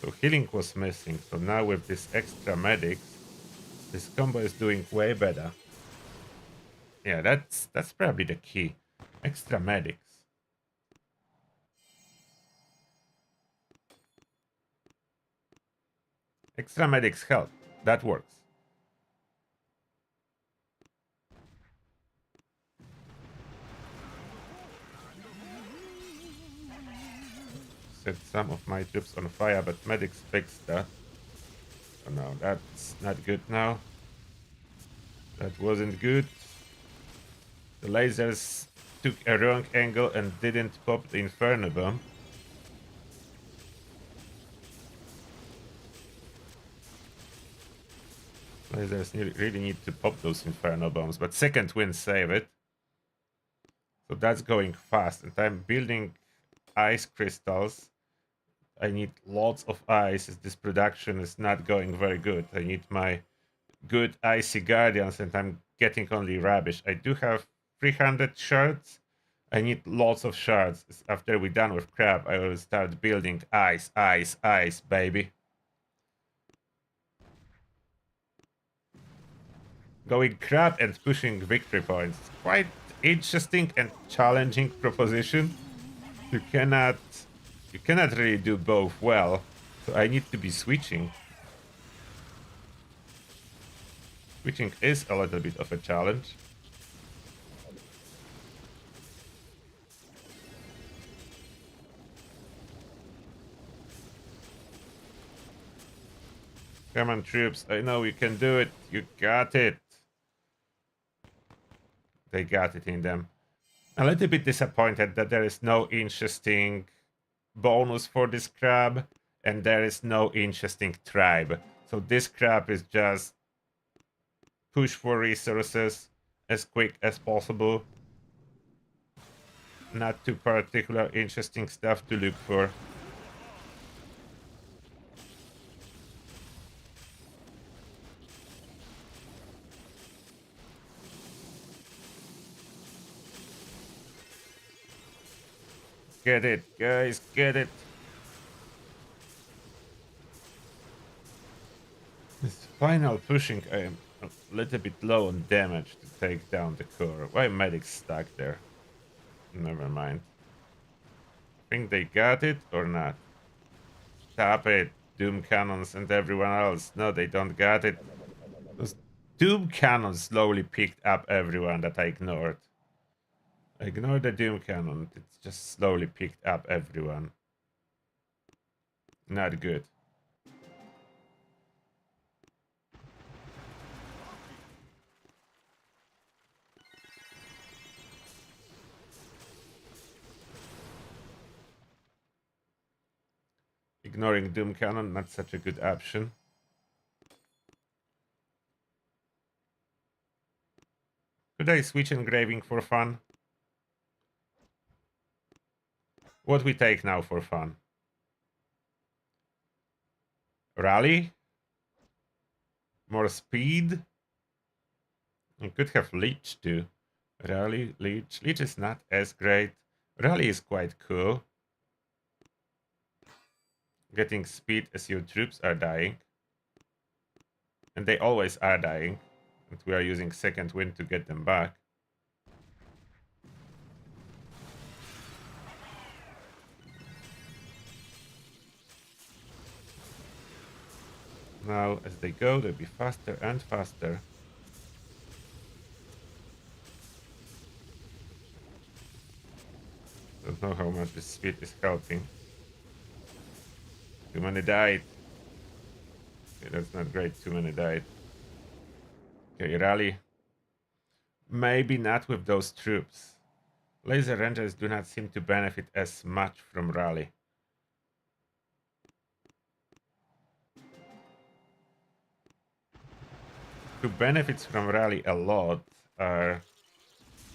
So healing was missing. So now with this extra medics, this combo is doing way better. Yeah, that's probably the key. Extra medics. Extra medics help. That works. Set some of my troops on fire, but medics fixed that. Oh no, that's not good now. That wasn't good. The lasers took a wrong angle and didn't pop the Inferno bomb. Lasers really need to pop those Inferno bombs, but second wind save it. So that's going fast, and I'm building ice crystals. I need lots of ice, as this production is not going very good. I need my good icy guardians, and I'm getting only rubbish. I do have 300 shards. I need lots of shards. After we're done with crab, I will start building ice, ice, ice, baby. Going crab and pushing victory points. Quite interesting and challenging proposition. You cannot really do both well. So I need to be switching. Switching is a little bit of a challenge. Come on, troops. I know you can do it. You got it. They got it in them. A little bit disappointed that there is no interesting bonus for this crab, and there is no interesting tribe. So this crab is just push for resources as quick as possible. Not too particular interesting stuff to look for. Get it, guys, get it. This final pushing, I am a little bit low on damage to take down the core. Why medics stuck there? Never mind. Think they got it or not? Stop it, Doom Cannons and everyone else. No, they don't got it. Those Doom Cannons slowly picked up everyone that I ignored. I ignored the Doom Cannon. It's just slowly picked up everyone. Not good. Ignoring Doom Cannon, not such a good option. Could I switch engraving for fun? What we take now for fun? Rally? More speed? You could have Leech too. Rally, Leech. Leech is not as great. Rally is quite cool. Getting speed as your troops are dying. And they always are dying. And we are using second wind to get them back. Now, as they go, they'll be faster and faster. Don't know how much this speed is helping. Too many died. Okay, that's not great. Too many died. Okay, rally. Maybe not with those troops. Laser rangers do not seem to benefit as much from rally. Who benefits from rally a lot are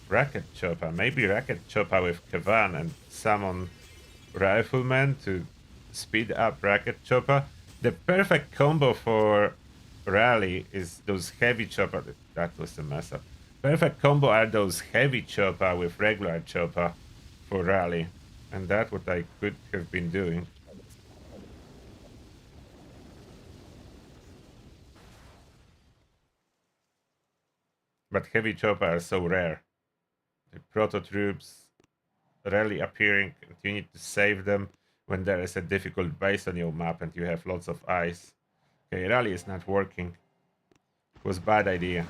Rocket Chopper. Maybe Rocket Chopper with Kavan and summon Rifleman to speed up Rocket Chopper. The perfect combo for rally is those heavy chopper. That was a mess up. Perfect combo are those heavy chopper with regular chopper for rally. And that's what I could have been doing. But heavy chopper are so rare. The proto troops rarely appearing, and you need to save them when there is a difficult base on your map and you have lots of ice. Okay, rally is not working. It was a bad idea.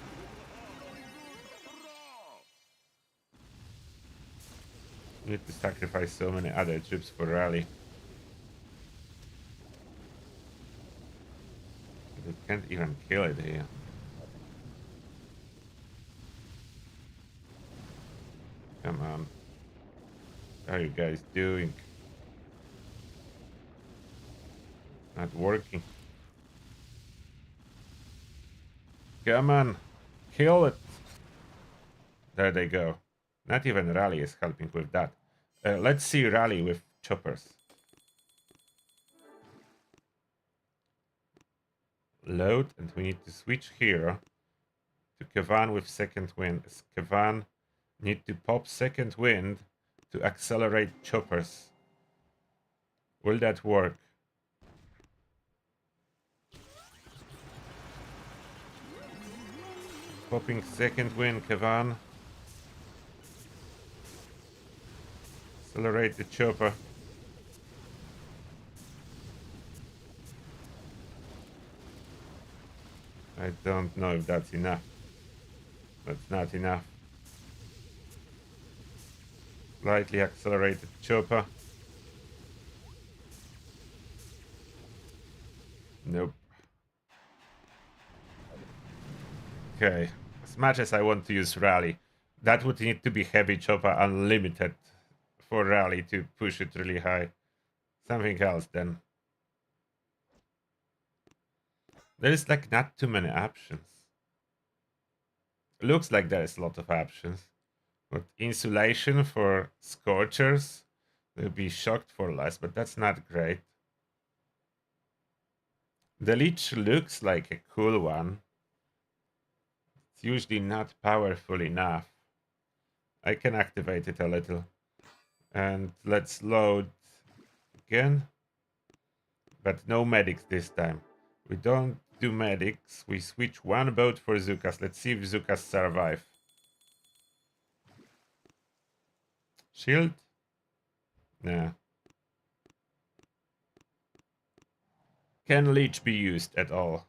You need to sacrifice so many other troops for rally. You can't even kill it here. Come on. What are you guys doing? Not working. Come on. Kill it. There they go. Not even rally is helping with that. Let's see rally with choppers. Load, and we need to switch here to Kavan with second wind. Kavan need to pop second wind to accelerate choppers. Will that work? Popping second win, Kevan. Accelerate the chopper. I don't know if that's enough. That's not enough. Slightly accelerated chopper. Nope. Okay. As much as I want to use rally, that would need to be heavy chopper unlimited for rally to push it really high. Something else then. There's like not too many options. Looks like there's a lot of options. But insulation for scorchers, they'll be shocked for less, but that's not great. The leech looks like a cool one. It's usually not powerful enough. I can activate it a little. And let's load again. But no medics this time. We don't do medics. We switch one boat for Zukas. Let's see if Zukas survive. Shield? Nah. Can leech be used at all?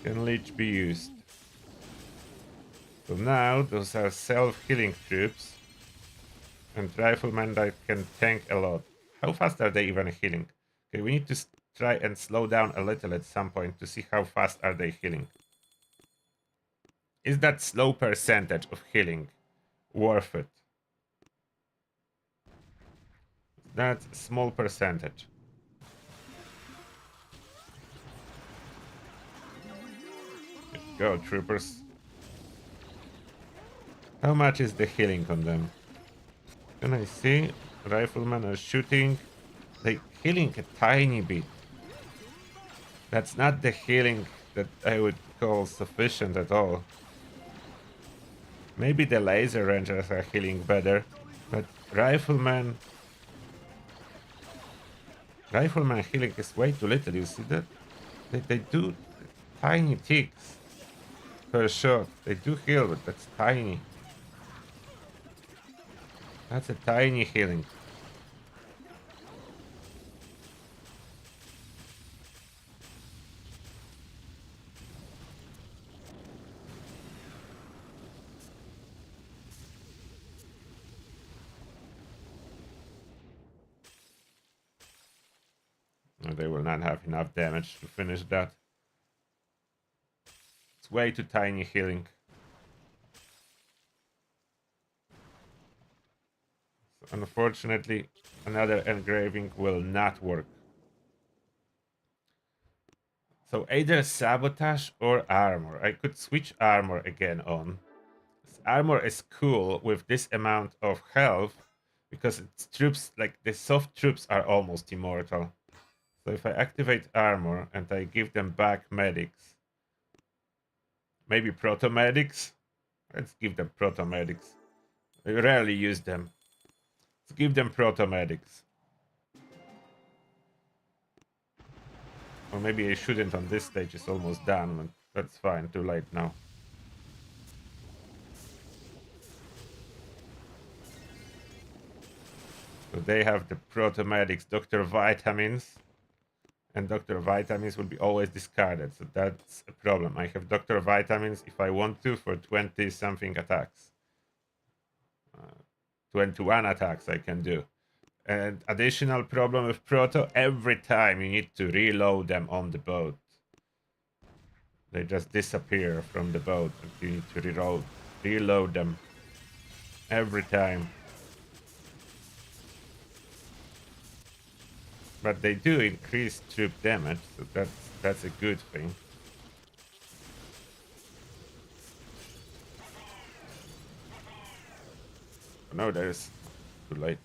Can leech be used? So now those are self-healing troops and riflemen that can tank a lot. How fast are they even healing? Okay, we need to try and slow down a little at some point to see how fast are they healing. Is that slow percentage of healing worth it? That's a small percentage. Go, troopers. How much is the healing on them? Can I see? Riflemen are shooting. They healing a tiny bit. That's not the healing that I would call sufficient at all. Maybe the laser rangers are healing better, but rifleman healing is way too little. You see that? They do tiny ticks per shot. They do heal, but that's tiny. That's a tiny healing. No, they will not have enough damage to finish that. It's way too tiny healing. So unfortunately, another engraving will not work. So either sabotage or armor. I could switch armor again on. This armor is cool with this amount of health because its troops, like the soft troops, are almost immortal. So if I activate armor and I give them back medics, maybe proto medics. Let's give them proto medics. I rarely use them. Let's give them proto medics. Or maybe I shouldn't on this stage, it's almost done, but that's fine, too late now. So they have the proto-medics, Dr. Vitamins, and Dr. Vitamins will be always discarded, so that's a problem. I have Dr. Vitamins if I want to for 20-something attacks. 21 attacks I can do. And additional problem with Proto, every time you need to reload them on the boat. They just disappear from the boat and you need to reload them every time. But they do increase troop damage, so that's a good thing. No, there's too late.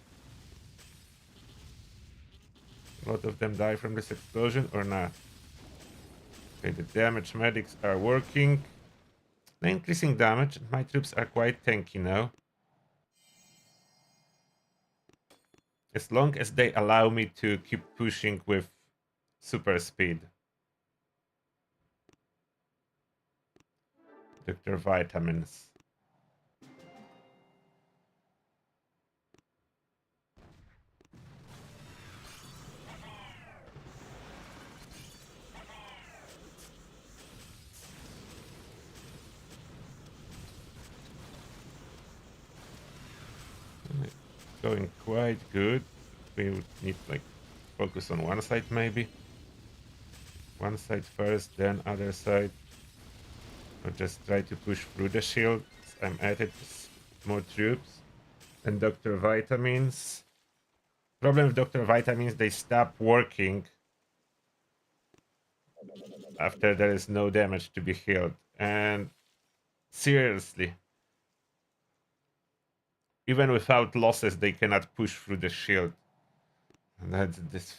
A lot of them die from this explosion or not? Okay, the damage medics are working. They're increasing damage. My troops are quite tanky now. As long as they allow me to keep pushing with super speed. Dr. Vitamins. Going quite good. We would need like focus on one side maybe. One side first, then other side. Or just try to push through the shield. I'm at it with more troops. And Dr. Vitamins. Problem with Dr. Vitamins, they stop working after there is no damage to be healed. And seriously, even without losses, they cannot push through the shield. And that's this.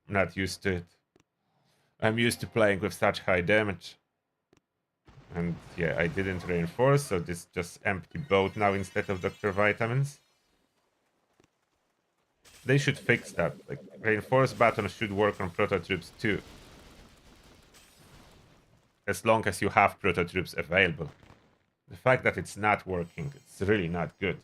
Not used to it. I'm used to playing with such high damage. And yeah, I didn't reinforce, so this just empty boat now instead of Dr. Vitamins. They should fix that. Like, reinforce button should work on proto troops too. As long as you have proto troops available. The fact that it's not working, it's really not good.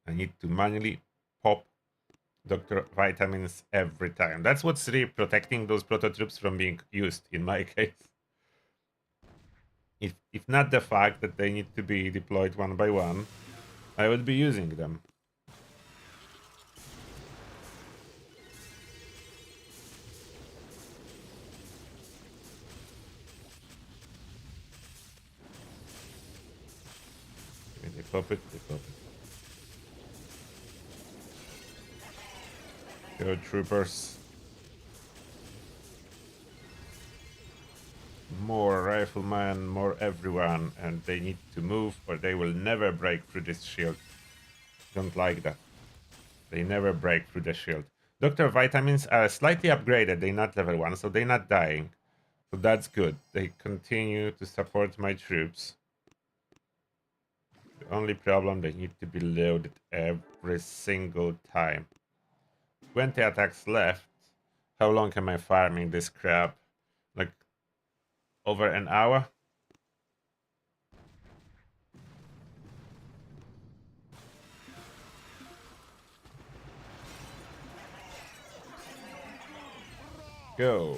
I need to manually pop Dr. Vitamins every time. That's what's really protecting those proto troops from being used in my case. If not the fact that they need to be deployed one by one, I would be using them. Okay, they pop it, they pop it. Go troopers. More riflemen, more everyone, and they need to move or they will never break through this shield. Don't like that. They never break through the shield. Dr. Vitamins are slightly upgraded, they're not level 1, so they're not dying. So that's good. They continue to support my troops. The only problem, they need to be loaded every single time. 20 attacks left. How long am I farming this crap? Like over an hour? Go.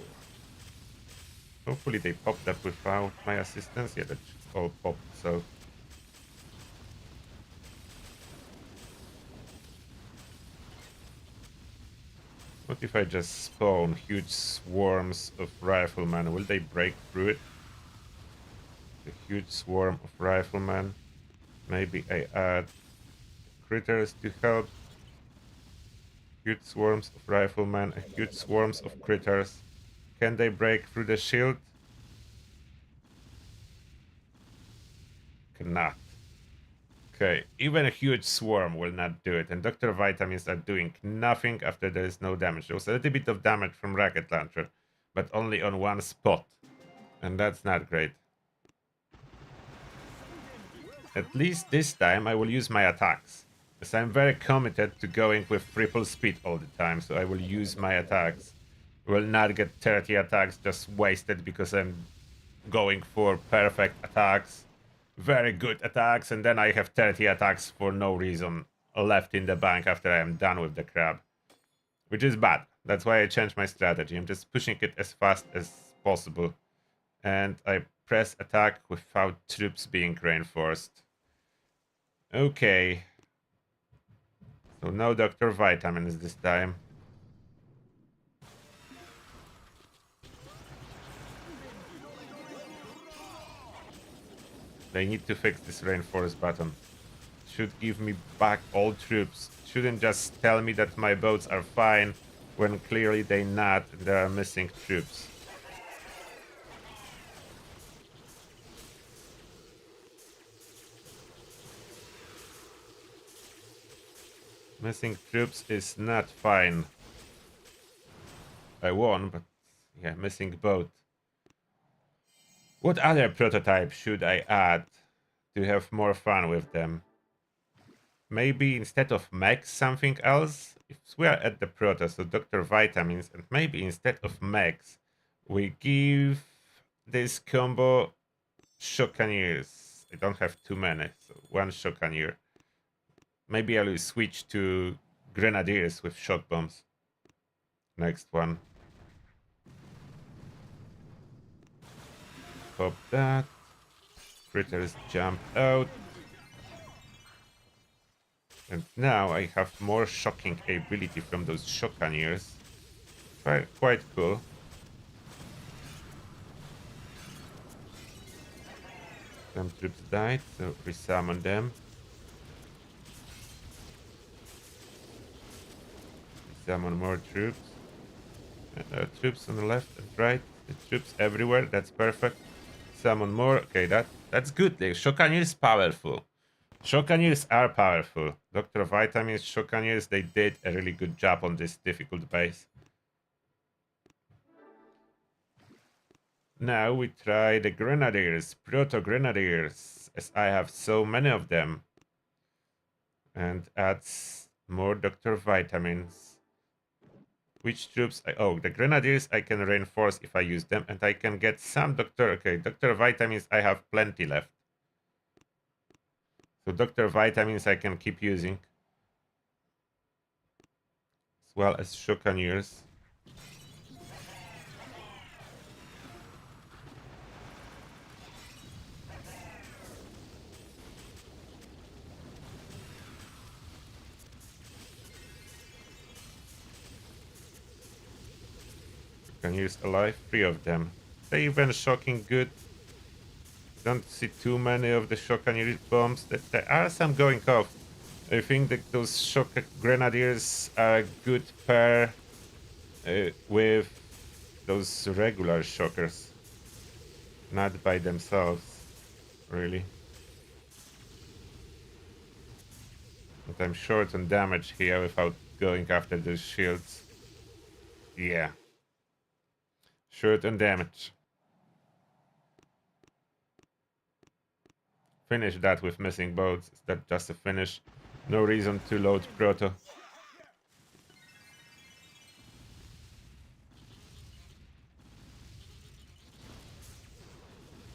Hopefully they popped up without my assistance. Yeah, that all popped, so. What if I just spawn huge swarms of riflemen? Will they break through it? A huge swarm of riflemen. Maybe I add critters to help. Huge swarms of riflemen, huge swarms of critters. Can they break through the shield? Cannot. Okay, even a huge swarm will not do it, and Dr. Vitamins are doing nothing after there is no damage. There was a little bit of damage from rocket launcher, but only on one spot, and that's not great. At least this time I will use my attacks, because I'm very committed to going with triple speed all the time, so I will use my attacks. I will not get 30 attacks just wasted because I'm going for perfect attacks, very good attacks, and then I have 30 attacks for no reason left in the bank after I am done with the crab, which is bad. That's why I changed my strategy. I'm just pushing it as fast as possible, and I press attack without troops being reinforced. Okay, so no Dr. Vitamins this time. They need to fix this reinforce button. Should give me back all troops. Shouldn't just tell me that my boats are fine when clearly they're not and there are missing troops. Missing troops is not fine. I won, but yeah, missing both. What other prototype should I add to have more fun with them? Maybe instead of mechs, something else? If we are at the proto, so Dr. Vitamins, and maybe instead of mechs, we give this combo Shockaniers. I don't have too many, so one Shockanier. Maybe I will switch to Grenadiers with shock bombs. Next one. Pop that. Critters jump out. And now I have more shocking ability from those Shockaniers. Quite cool. Some troops died, so resummon them. Summon more troops. And there are troops on the left and right. The troops everywhere. That's perfect. Summon more. Okay, that's good. The Shockanier is powerful. Shockaniers are powerful. Dr. Vitamins, Shockaniers, they did a really good job on this difficult base. Now we try the Grenadiers, Proto-Grenadiers, as I have so many of them. And adds more Dr. Vitamins. Which troops? Oh, the Grenadiers I can reinforce if I use them, and I can get some Dr. Okay, Dr. Vitamins I have plenty left. So Dr. Vitamins I can keep using. As well as Shockaniers. Shockaniers alive, 3 of them. They even shocking good. Don't see too many of the Shockanier bombs. There are some going off. I think that those shock grenadiers are a good pair with those regular shockers. Not by themselves, really. But I'm short on damage here without going after those shields. Yeah. Short on damage. Finish that with missing boats. Is that just a finish? No reason to load Proto.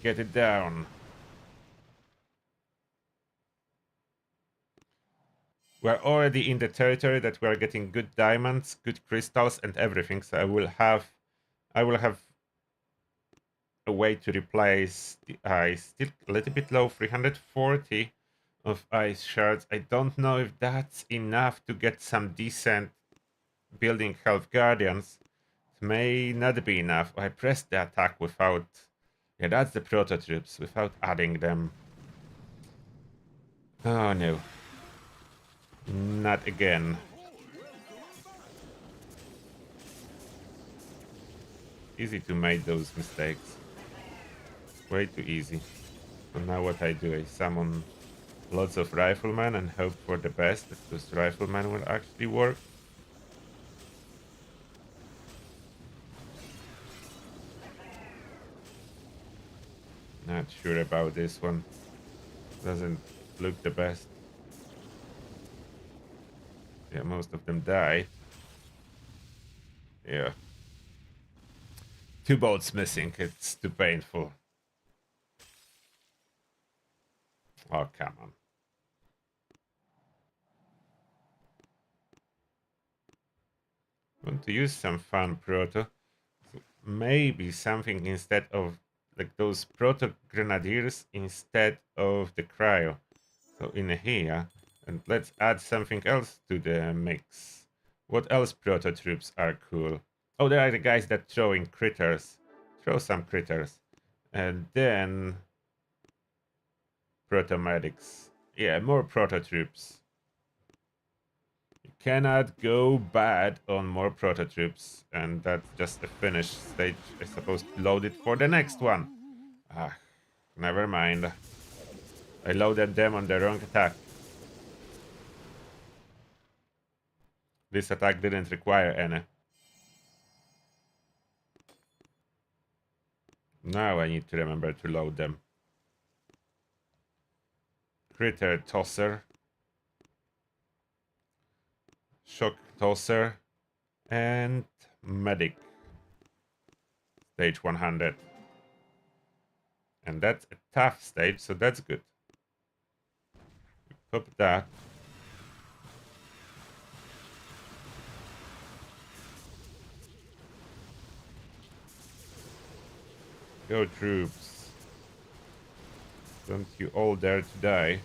Get it down. We're already in the territory that we are getting good diamonds, good crystals, and everything. So I will have a way to replace the ice. Still a little bit low, 340 of ice shards. I don't know if that's enough to get some decent building health guardians. It may not be enough. I pressed the attack without... Yeah, that's the proto troops, without adding them. Oh no. Not again. Easy to make those mistakes. Way too easy. So now what I do, I summon lots of riflemen and hope for the best that those riflemen will actually work. Not sure about this one. Doesn't look the best. Yeah, most of them died. Yeah. 2 boats missing. It's too painful. Oh, come on. Want to use some fun proto. So maybe something instead of like those proto grenadiers instead of the cryo. So in here, and let's add something else to the mix. What else proto troops are cool? Oh, there are the guys that throw in critters. Throw some critters. And then proto medics. Yeah, more proto troops. You cannot go bad on more proto troops, and that's just a finished stage. I suppose load it for the next one. Ah, never mind. I loaded them on the wrong attack. This attack didn't require any. Now I need to remember to load them. Critter Tosser. Shock Tosser. And Medic. Stage 100. And that's a tough stage, so that's good. Pop that. Go troops. Don't you all dare to die.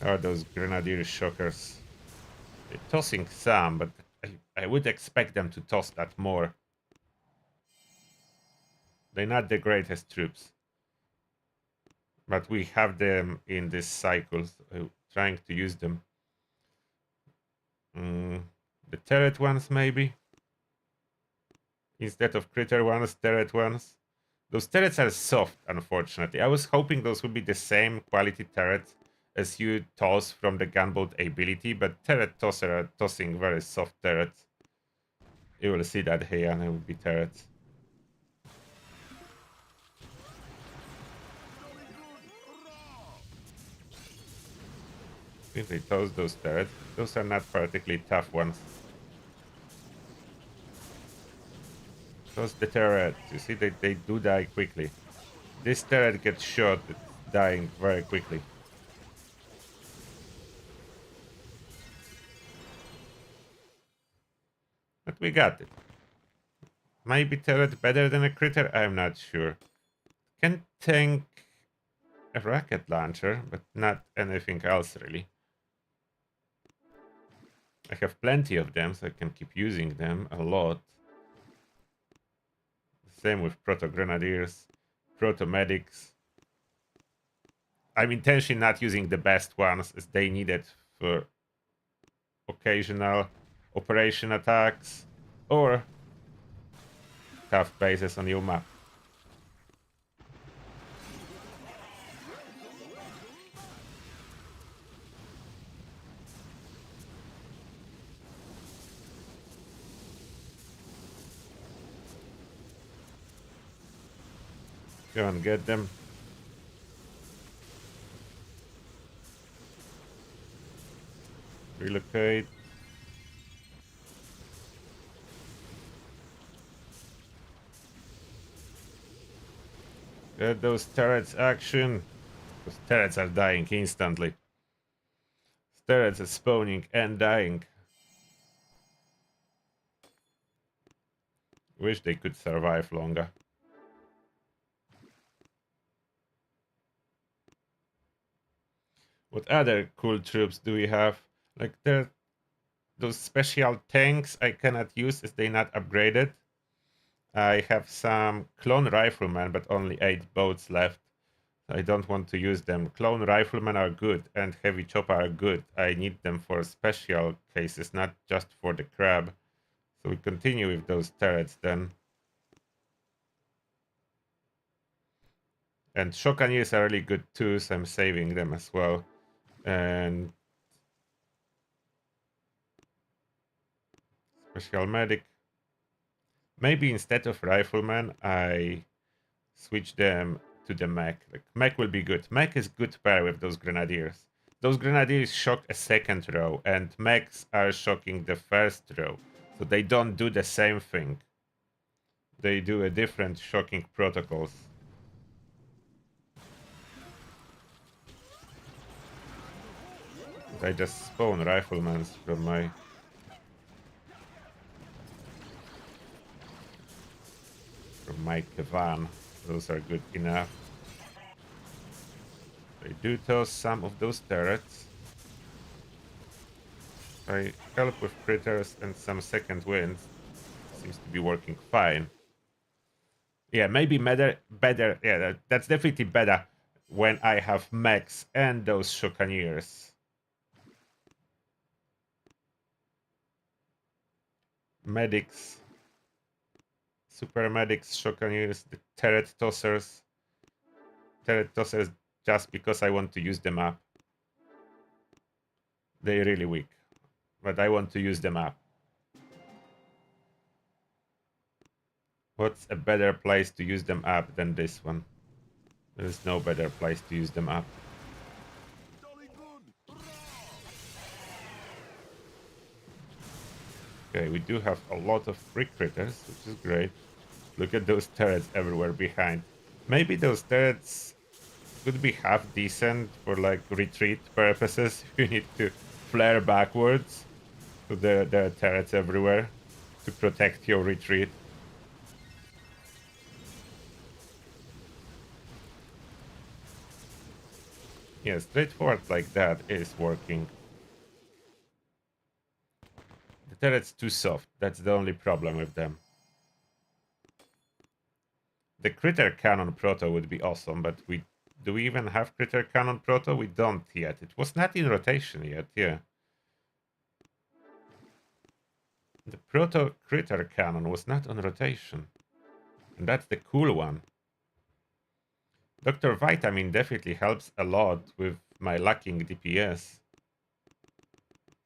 Oh, those Grenadier shockers. They're tossing some, but I would expect them to toss that more. They're not the greatest troops. But we have them in this cycle, so trying to use them. The turret ones, maybe? Instead of critter ones, turret ones. Those turrets are soft, unfortunately. I was hoping those would be the same quality turrets as you toss from the gunboat ability, but turret tosser are tossing very soft turrets. You will see that here, and it will be turrets. If they toss those turrets, those are not particularly tough ones. Toss the turret. You see, they do die quickly. This turret gets shot, it's dying very quickly. But we got it. Maybe turret better than a critter? I'm not sure. Can tank a rocket launcher, but not anything else really. I have plenty of them, so I can keep using them a lot. Same with proto grenadiers, proto medics. I'm intentionally not using the best ones as they need it for occasional operation attacks or tough bases on your map. Go and get them. Relocate. Get those turrets action. Those turrets are dying instantly. Turrets are spawning and dying. Wish they could survive longer. What other cool troops do we have? Like those special tanks I cannot use as they're not upgraded. I have some clone riflemen, but only 8 boats left. I don't want to use them. Clone riflemen are good and heavy chopper are good. I need them for special cases, not just for the crab. So we continue with those turrets then. And Shockaniers are really good too, so I'm saving them as well. And special medic. Maybe instead of rifleman, I switch them to the mech. Like mech will be good. Mech is good pair with those grenadiers. Those grenadiers shock a second row, and mechs are shocking the first row. So they don't do the same thing. They do a different shocking protocols. I just spawn riflemen from my Kavan. Those are good enough. They do toss some of those turrets. I help with critters and some second winds. Seems to be working fine. Yeah, maybe better. Yeah, that's definitely better when I have mechs and those Shockaniers. Medics. Super medics, shotgunners, the turret tossers. Turret tossers just because I want to use them up. They're really weak. But I want to use them up. What's a better place to use them up than this one? There is no better place to use them up. Okay, we do have a lot of free critters, which is great. Look at those turrets everywhere behind. Maybe those turrets could be half decent for like retreat purposes. If you need to flare backwards, so there are turrets everywhere to protect your retreat. Yeah, straightforward like that is working. The turret's too soft. That's the only problem with them. The critter cannon proto would be awesome, but do we even have critter cannon proto? We don't yet. It was not in rotation yet, yeah. The proto critter cannon was not on rotation. And that's the cool one. Dr. Vitamin definitely helps a lot with my lacking DPS.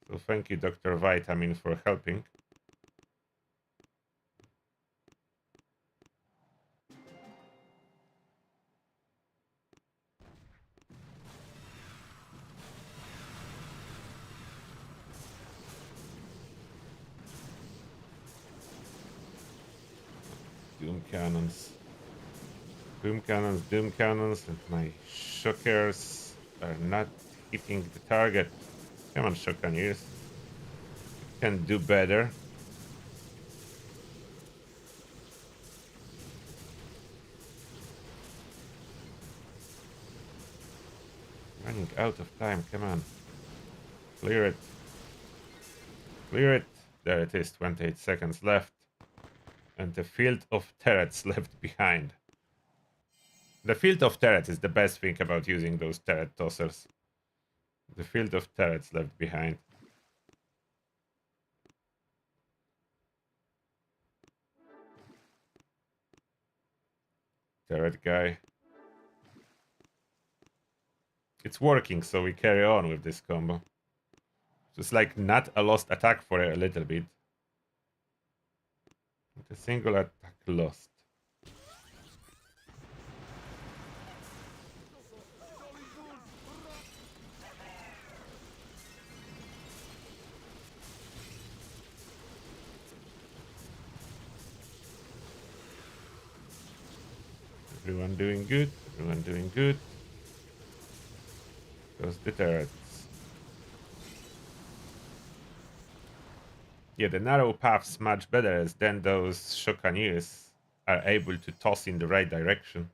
So thank you, Dr. Vitamin, for helping. Doom cannons. Doom cannons, and my shockers are not hitting the target. Come on, Shockaniers. Can do better. Running out of time, come on. Clear it. Clear it. There it is, 28 seconds left. And the field of turrets left behind. The field of turrets is the best thing about using those turret tossers. The field of turrets left behind. Turret guy. It's working, so we carry on with this combo. Just like not a lost attack for a little bit. A single attack lost. Everyone doing good. Everyone doing good. Goes the turrets. Yeah, the narrow path's much better, as then those Shockaniers are able to toss in the right direction.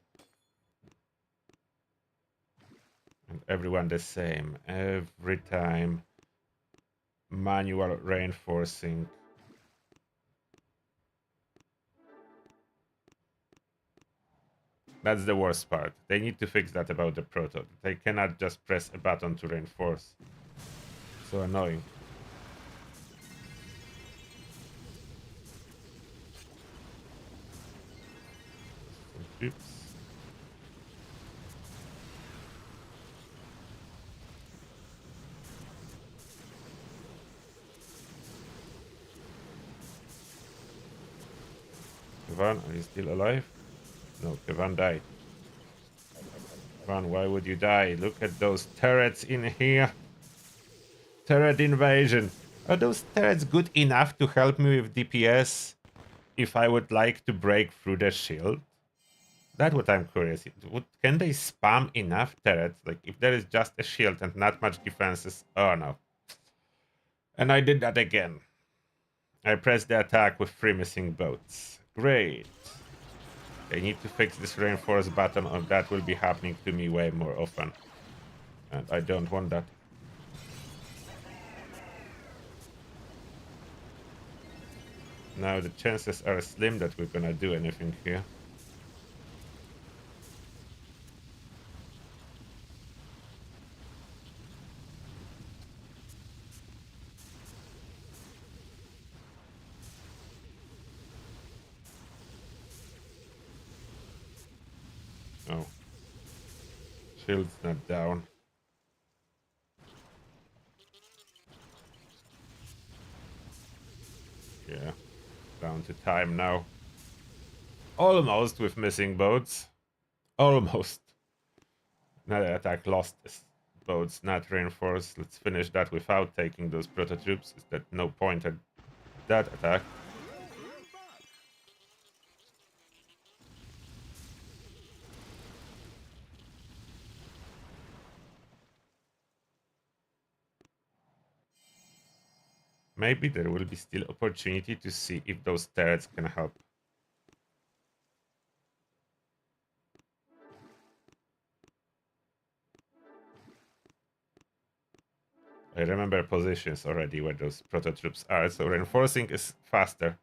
And everyone the same. Every time. Manual reinforcing. That's the worst part. They need to fix that about the proto. They cannot just press a button to reinforce. So annoying. Some troops. Kevan, are you still alive? No, Kevan died. Kevan, why would you die? Look at those turrets in here. Turret invasion. Are those turrets good enough to help me with DPS if I would like to break through the shield? That's what I'm curious. Can they spam enough turrets? Like, if there is just a shield and not much defenses. Oh no. And I did that again. I pressed the attack with 3 missing boats. Great. I need to fix this reinforce button, or that will be happening to me way more often. And I don't want that. Now the chances are slim that we're gonna do anything here. Shield's not down. Yeah, down to time now. Almost with missing boats. Almost. Another attack lost. Boats not reinforced. Let's finish that without taking those prototypes. Is that no point at that attack? Maybe there will be still opportunity to see if those turrets can help. I remember positions already where those prototypes are, so reinforcing is faster.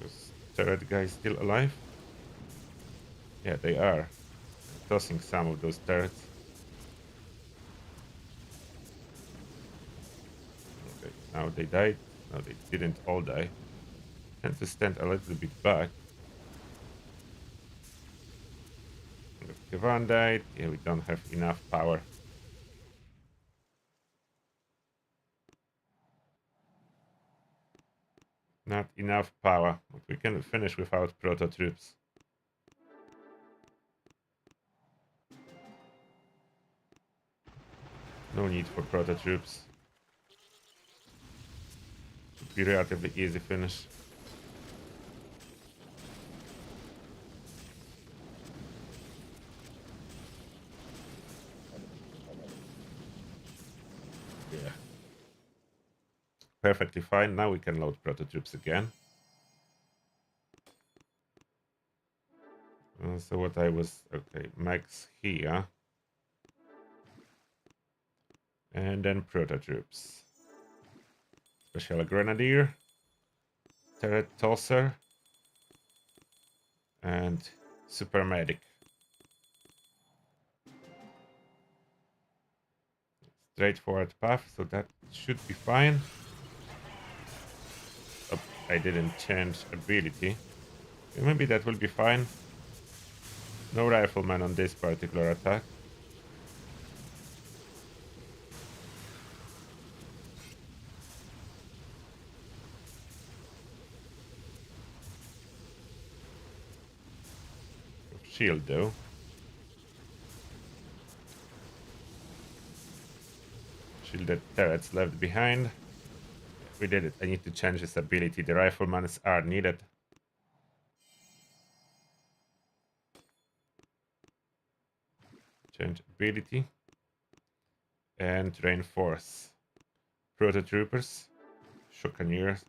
Those turret guys still alive? Yeah, they are. Tossing some of those turrets. Okay, now they died. No, they didn't all die. Tend to stand a little bit back. Kevan died. Yeah, we don't have enough power. Not enough power, but we can finish without proto troops. No need for proto troops. Should be relatively easy finish. Yeah. Perfectly fine. Now we can load proto troops again. So what I was... Okay, max here. And then proto troops. Special Grenadier. Turret Tosser. And Super Medic. Straightforward path, so that should be fine. Oh, I didn't change ability. Maybe that will be fine. No rifleman on this particular attack. Shield though. Shielded turrets left behind. We did it. I need to change this ability. The riflemans are needed. Change ability. And reinforce. Prototroopers. Shockaniers.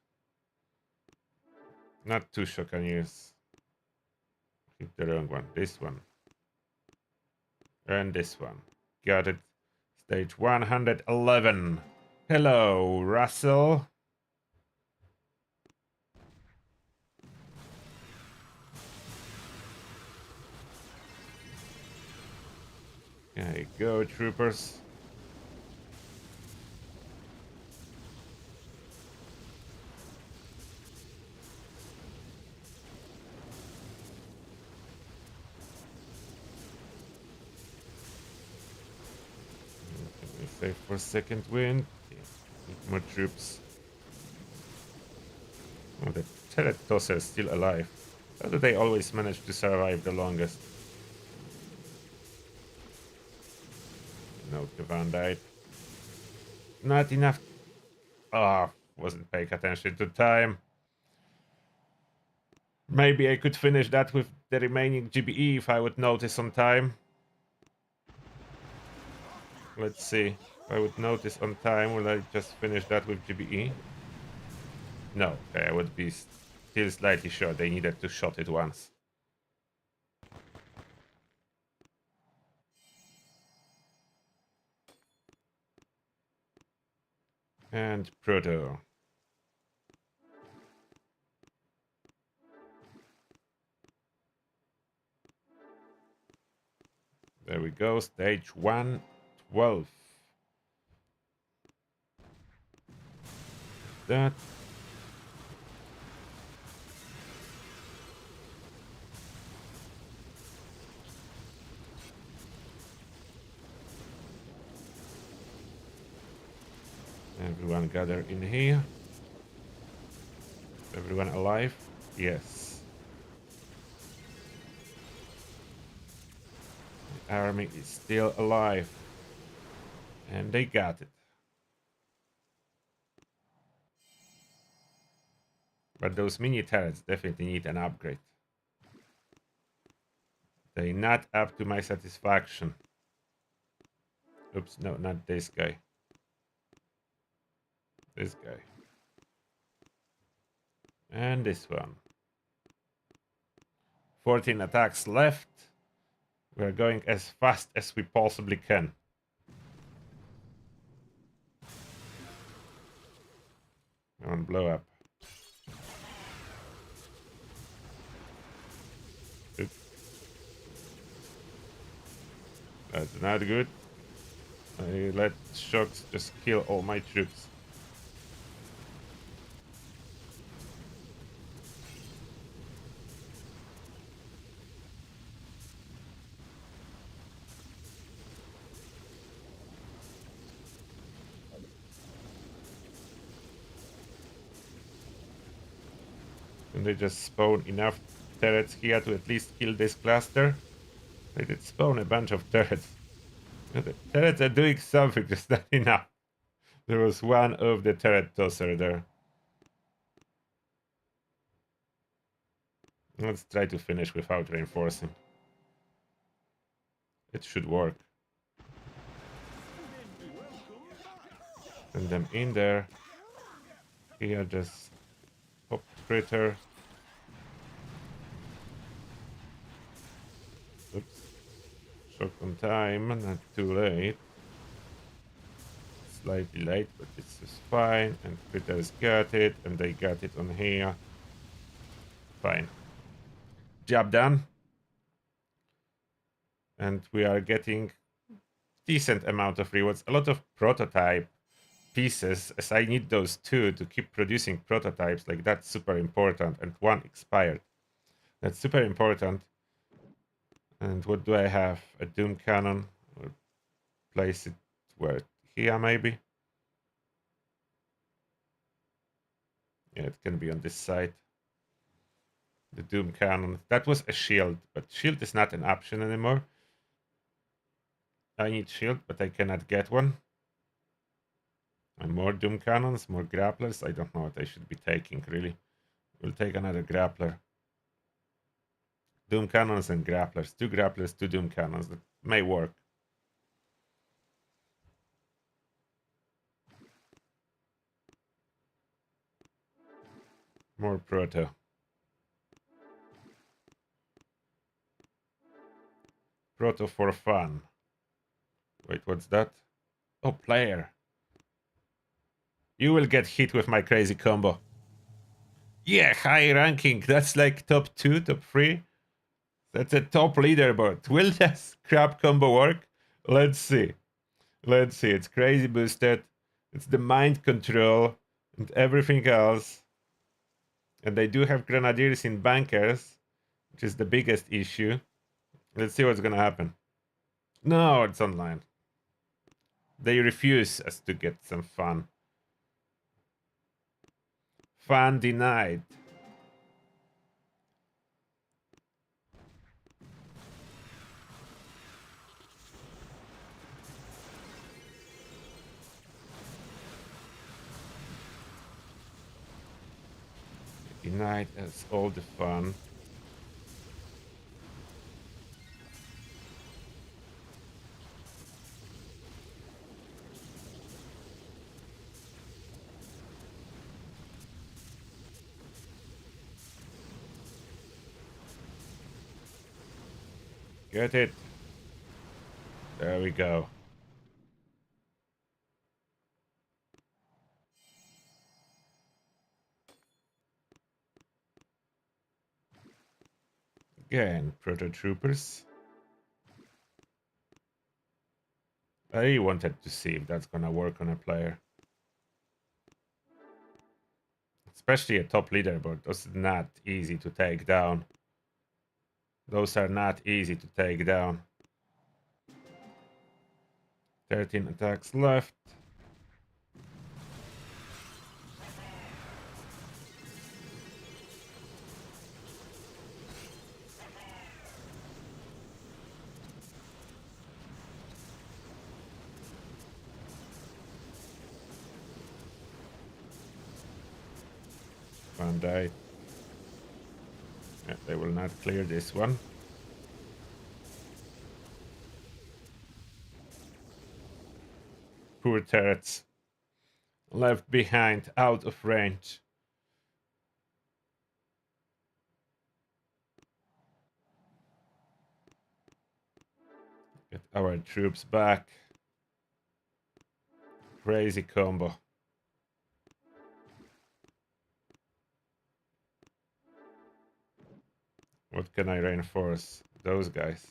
Not two Shockaniers. Hit the wrong one. This one. And this one. Got it. Stage 111. Hello, Russell. There you go, troopers. Save for second wind. Yeah, need more troops. Oh, the turret tosser is still alive. How do they always manage to survive the longest? No, Kevan died. Not enough. Ah, wasn't paying attention to time. Maybe I could finish that with the remaining GBE if I would notice on time. Let's see. If I would notice on time, will I just finish that with GBE? No, okay, I would be still slightly sure they needed to shot it once. And proto. There we go. Stage 1, 12. That. Everyone gather in here. Everyone alive? Yes. The army is still alive. And they got it. But those mini turrets definitely need an upgrade. They're not up to my satisfaction. Oops, no, not this guy. This guy. And this one. 14 attacks left. We're going as fast as we possibly can. Come on, blow up. Oops. That's not good. I let shocks just kill all my troops. And they just spawn enough turrets here to at least kill this cluster. They did spawn a bunch of turrets. The turrets are doing something, just not enough. There was one of the turret tosser there. Let's try to finish without reinforcing. It should work. Send them in there. Here, just pop critter. Oops. Shock on time, not too late. Slightly late, but this is fine. And critters got it, and they got it on here. Fine. Job done. And we are getting decent amount of rewards. A lot of prototype pieces, as I need those two to keep producing prototypes. Like, that's super important. And one expired. That's super important. And what do I have? A Doom Cannon. I'll place it where? Here, maybe? Yeah, it can be on this side. The Doom Cannon. That was a shield, but shield is not an option anymore. I need shield, but I cannot get one. And more Doom Cannons, more grapplers. I don't know what I should be taking, really. We'll take another grappler. Doom Cannons and grapplers. 2 grapplers, 2 Doom Cannons. That may work. More proto. Proto for fun. Wait, what's that? Oh, player. You will get hit with my crazy combo. Yeah, high ranking. That's like top 2, top 3. That's a top leaderboard. Will this crap combo work? Let's see. Let's see. It's crazy boosted. It's the mind control and everything else. And they do have grenadiers in bunkers, which is the biggest issue. Let's see what's gonna happen. No, it's online. They refuse us to get some fun. Fun denied. Denied us all the fun. Get it. There we go. Again, proto-troopers. I really wanted to see if that's gonna work on a player. Especially a top leaderboard. Those are not easy to take down. Those are not easy to take down. 13 attacks left. One died. Yeah, they will not clear this one. Poor turrets. Left behind, out of range. Get our troops back. Crazy combo. What can I reinforce? Those guys.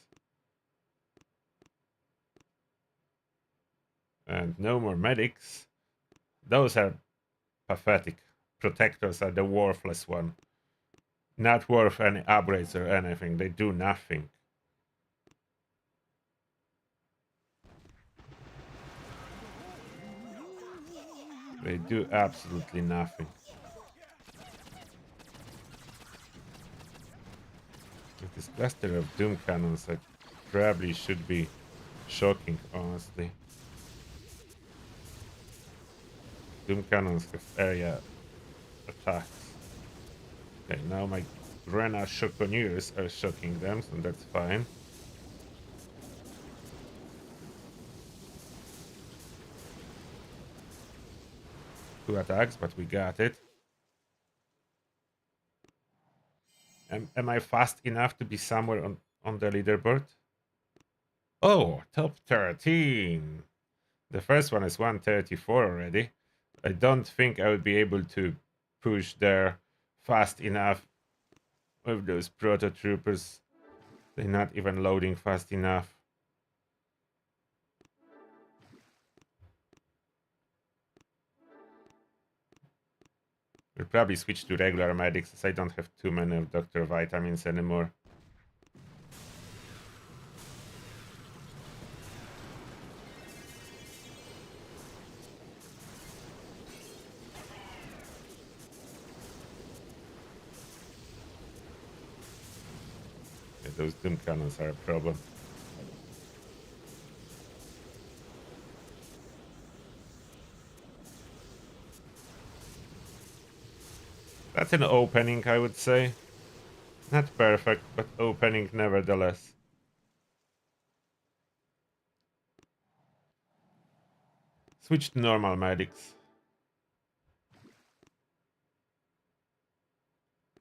And no more medics. Those are pathetic. Protectors are the worthless one. Not worth any upgrades or anything. They do nothing. They do absolutely nothing. With this cluster of doom cannons, I probably should be shocking, honestly. Doom cannons have area attacks. Okay, now my Rena Shockoniers are shocking them, so that's fine. Two attacks, but we got it. Am I fast enough to be somewhere on the leaderboard? Oh, top 13. The first one is 134 already. I don't think I would be able to push there fast enough with those proto troopers. They're not even loading fast enough. We'll probably switch to regular medics as I don't have too many of Dr. Vitamins anymore. Yeah, those doom cannons are a problem. That's an opening, I would say. Not perfect, but opening nevertheless. Switch to normal medics.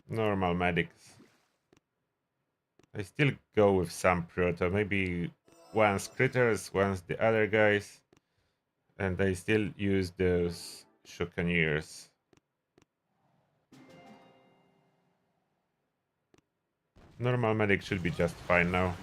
Normal medics. I still go with some proto. Maybe once critters, once the other guys. And I still use those Shockoniers. Normal medic should be just fine now.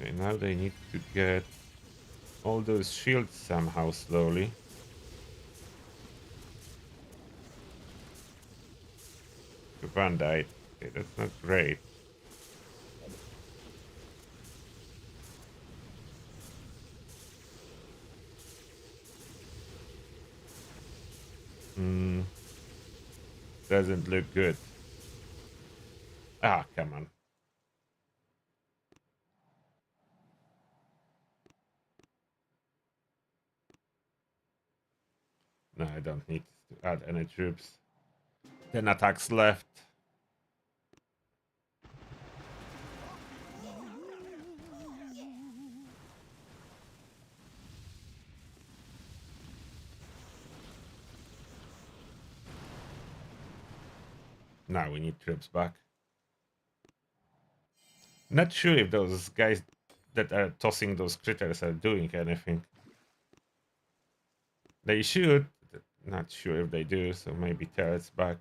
Okay, now they need to get all those shields somehow slowly. One died. Okay, that's not great. Doesn't look good. Ah, come on. No, I don't need to add any troops. 10 attacks left. Now we need troops back. Not sure if those guys that are tossing those critters are doing anything. They should. Not sure if they do, so maybe turret's back.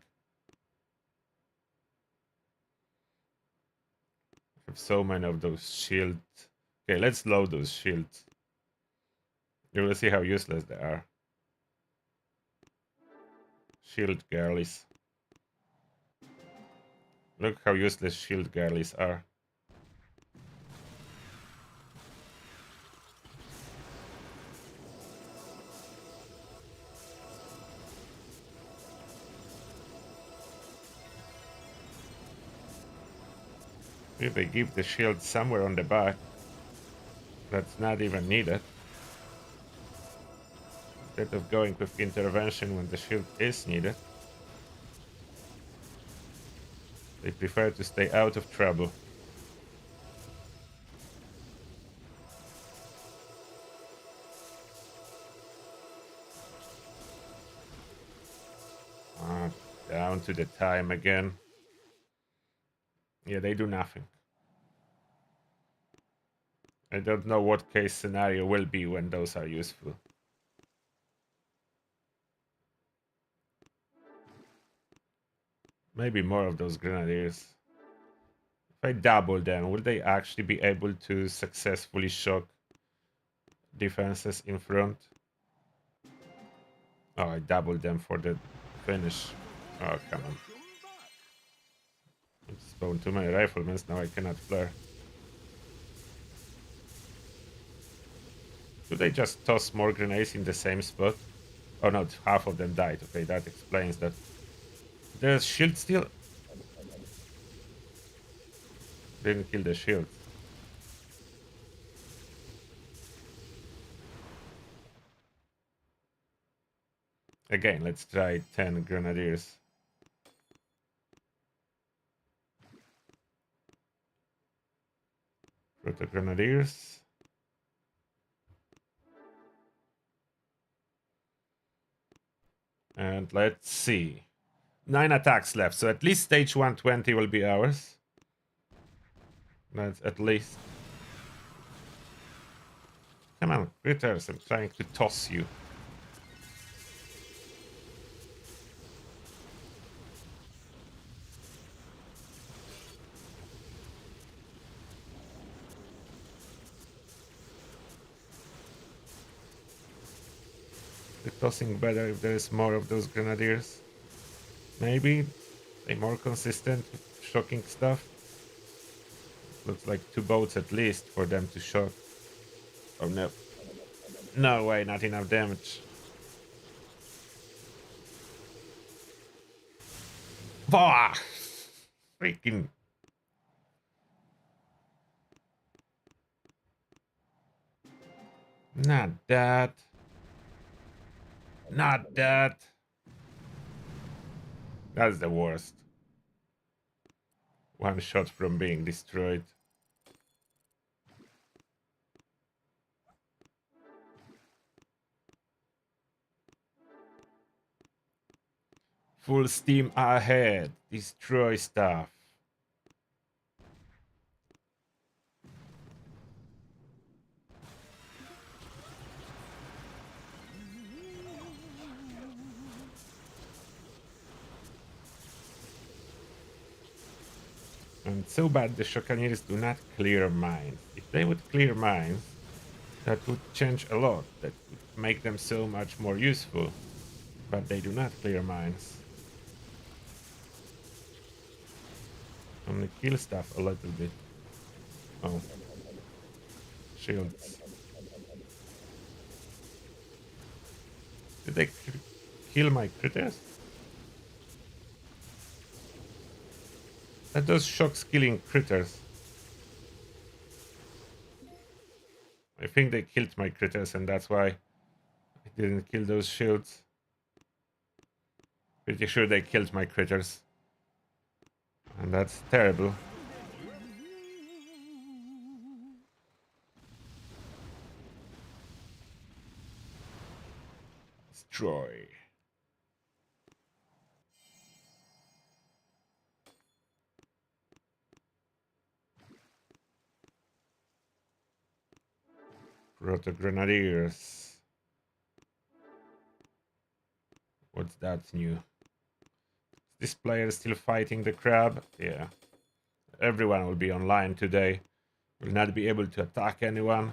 Have so many of those shields. Okay, let's load those shields. You will see how useless they are. Shield girlies. Look how useless shield girlies are. If they give the shield somewhere on the back, that's not even needed. Instead of going with intervention when the shield is needed, they prefer to stay out of trouble. Down to the time again. Yeah, they do nothing. I don't know what case scenario will be when those are useful. Maybe more of those grenadiers. If I double them, will they actually be able to successfully shock defenses in front? Oh, I doubled them for the finish. Oh, come on. I spawned too many riflemen, now I cannot flare. Do they just toss more grenades in the same spot? Oh no, half of them died. Okay, that explains that. There's shield still. Didn't kill the shield. Again, let's try 10 grenadiers. Proto grenadiers. And let's see. 9 attacks left, so at least stage 120 will be ours. That's at least. Come on, critters, I'm trying to toss you. The tossing better if there is more of those grenadiers. Maybe they're more consistent with shocking stuff. Looks like 2 boats at least for them to shock. Oh no. No way, not enough damage. Bah! Freaking. Not that. Not that. That's the worst. One shot from being destroyed. Full steam ahead. Destroy stuff. And so bad the Shockaniers do not clear mines. If they would clear mines, that would change a lot. That would make them so much more useful. But they do not clear mines. Only kill stuff a little bit. Oh. Shields. Did they kill my critters? That does shocks killing critters. I think they killed my critters and that's why I didn't kill those shields. Pretty sure they killed my critters. And that's terrible. Destroy. Proto Grenadiers. What's that new? This player is still fighting the crab? Yeah. Everyone will be online today. Will not be able to attack anyone.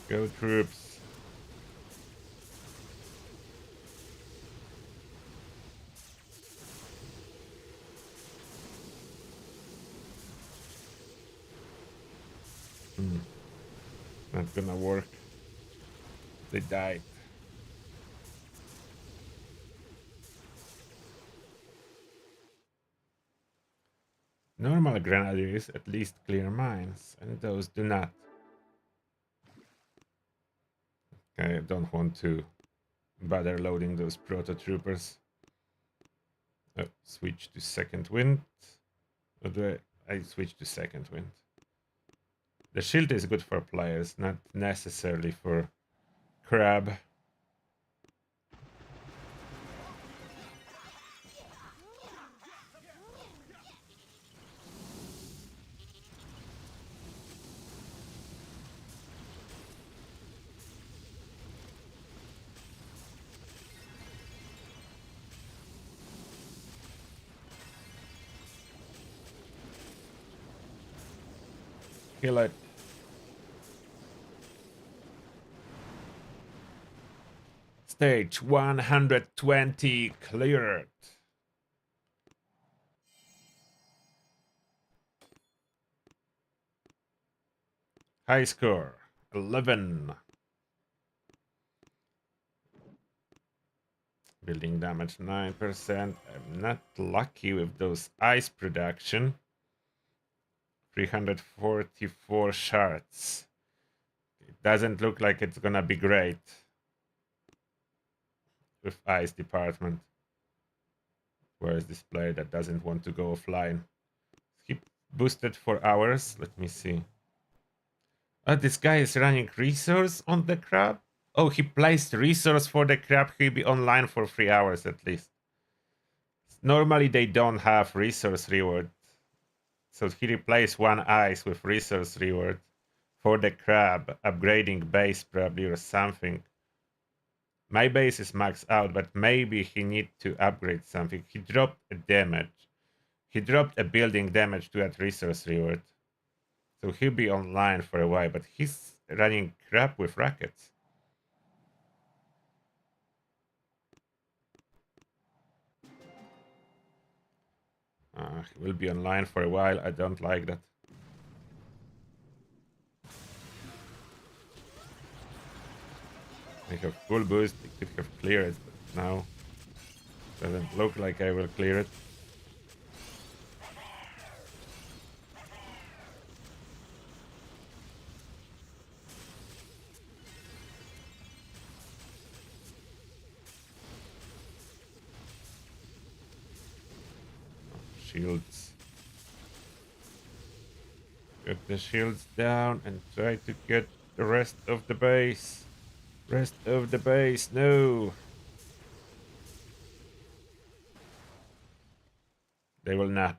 Go troops. Not gonna work. They died. Normal grenadiers at least clear mines, and those do not. I don't want to bother loading those proto troopers. Oh, switch to second wind. Or do I switch to second wind? The shield is good for players, not necessarily for crab. Kill it. Stage 120 cleared. High score 11. Building damage 9%. I'm not lucky with those ice production. 344 shards. It doesn't look like it's gonna be great with ice department. Where is this player that doesn't want to go offline? He boosted for hours. Let me see. Oh, this guy is running resource on the crab? Oh, he placed resource for the crab. He'll be online for 3 hours at least. Normally they don't have resource reward. So he replaced one ice with resource reward for the crab, upgrading base probably or something. My base is maxed out, but maybe he need to upgrade something. He dropped a damage. He dropped a building damage to that resource reward. So he'll be online for a while, but he's running crap with rockets. He will be online for a while. I don't like that. I have full boost. I could have cleared it, but now doesn't look like I will clear it. Shields. Get the shields down and try to get the rest of the base. Rest of the base, no. They will not.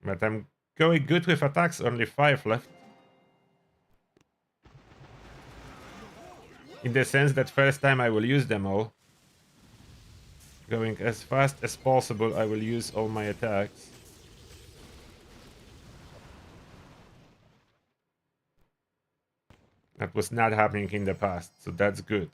But I'm going good with attacks, only 5 left. In the sense that first time I will use them all. Going as fast as possible, I will use all my attacks. That was not happening in the past, so that's good.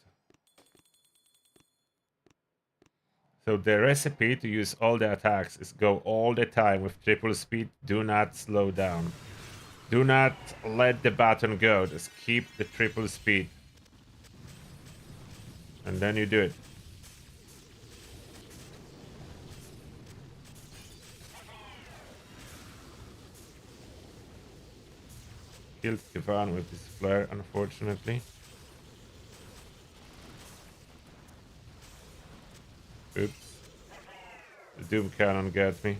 So the recipe to use all the attacks is go all the time with triple speed. Do not slow down. Do not let the button go. Just keep the triple speed. And then you do it. Killed Ivan with his flare, unfortunately. Oops. The Doom Cannon got me.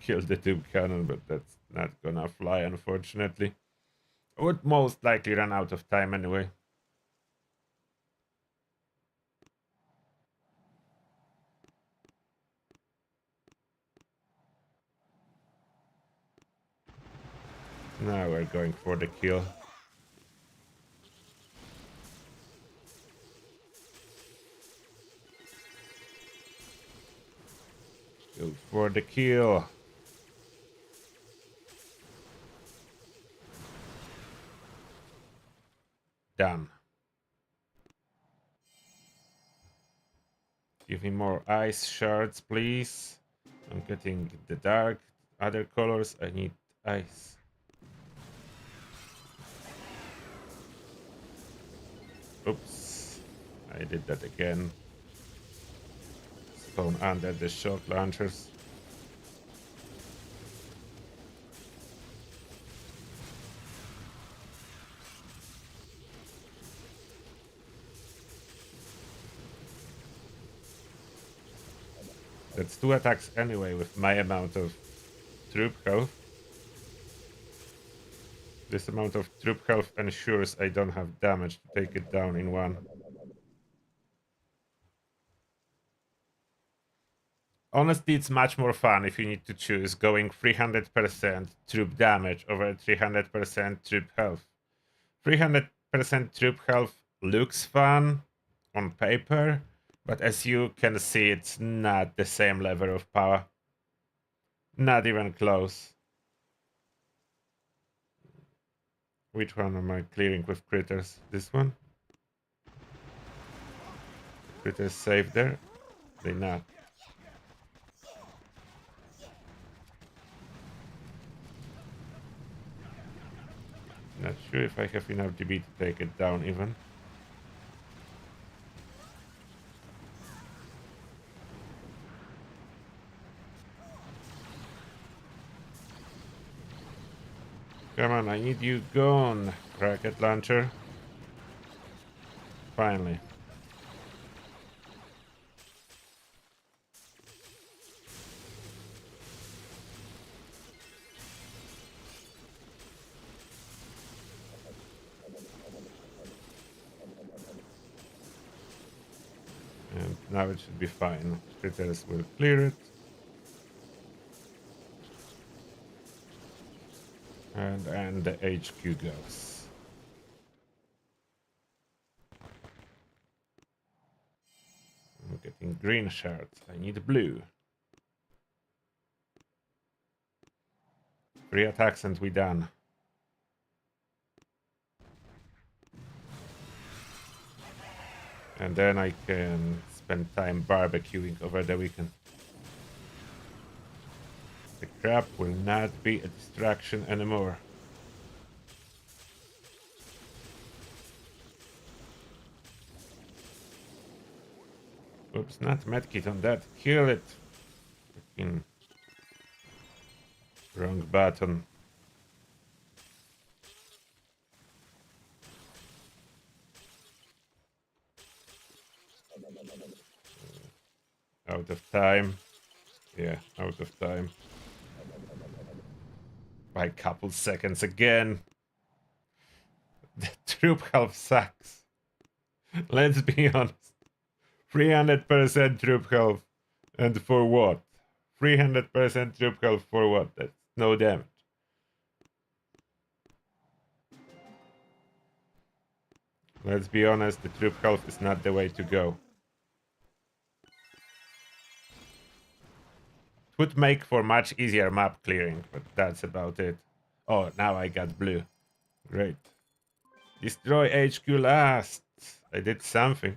Killed the Doom Cannon, but that's not gonna fly, unfortunately. Would most likely run out of time anyway. Now we're going for the kill. Go for the kill. Done. Give me more ice shards, please. I'm getting the dark other colors. I need ice. Oops. I did that again. Spawn under the shock launchers. That's 2 attacks anyway with my amount of troop health. This amount of troop health ensures I don't have damage to take it down in one. Honestly, it's much more fun if you need to choose going 300% troop damage over 300% troop health. 300% troop health looks fun on paper, but as you can see, it's not the same level of power. Not even close. Which one am I clearing with critters? This one? Critters safe there? They not. Not sure if I have enough DB to take it down even. Come on, I need you gone, rocket launcher. Finally. And now it should be fine. Critters will clear it. And the HQ goes. I'm getting green shards. I need blue. 3 attacks and we done. And then I can spend time barbecuing over the weekend. The crab will not be a distraction anymore. Oops, not medkit on that. Kill it. Fucking wrong button. Out of time. Yeah, out of time. By a couple seconds again. The troop health sucks. Let's be honest. 300% troop health. And for what? 300% troop health for what? That's no damage. Let's be honest, the troop health is not the way to go. It would make for much easier map clearing, but that's about it. Oh, now I got blue. Great. Destroy HQ last. I did something.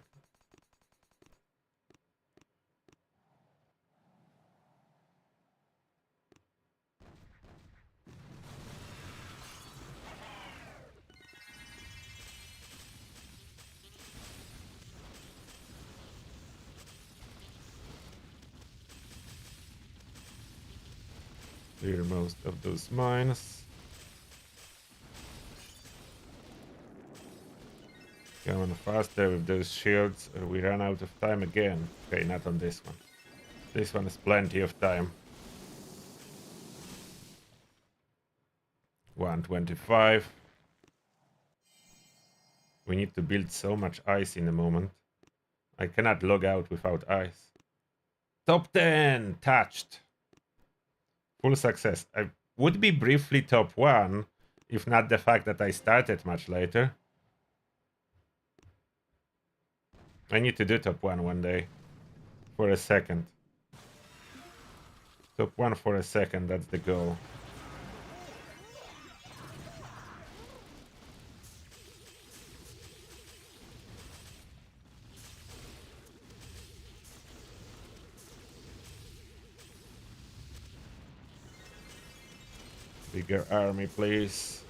Clear most of those mines. Come on faster with those shields or we run out of time again. Okay, not on this one. This one is plenty of time. 125. We need to build so much ice in a moment. I cannot log out without ice. Top 10! Touched. Full success. I would be briefly top 1, if not the fact that I started much later. I need to do top 1 one day. For a second. Top 1 for a second, that's the goal. Bigger army, please.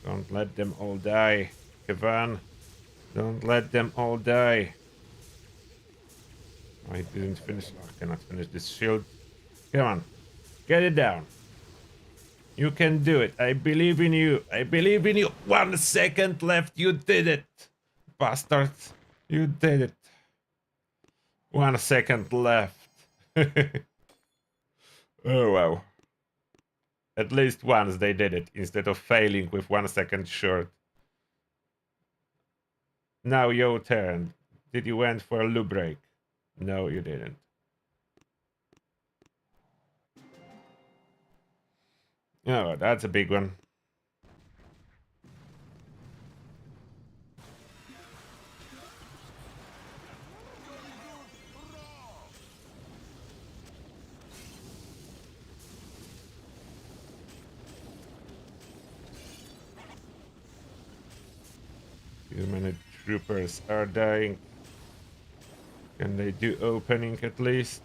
Don't let them all die. Kavan, don't let them all die. I didn't finish. I cannot finish this shield. Come on. Get it down. You can do it. I believe in you. I believe in you. 1 second left. You did it. Bastards. You did it. 1 second left. Oh, wow. At least once they did it, instead of failing with 1 second short. Now your turn. Did you went for a loop break? No, you didn't. Oh, that's a big one. Too many troopers are dying. Can they do opening at least?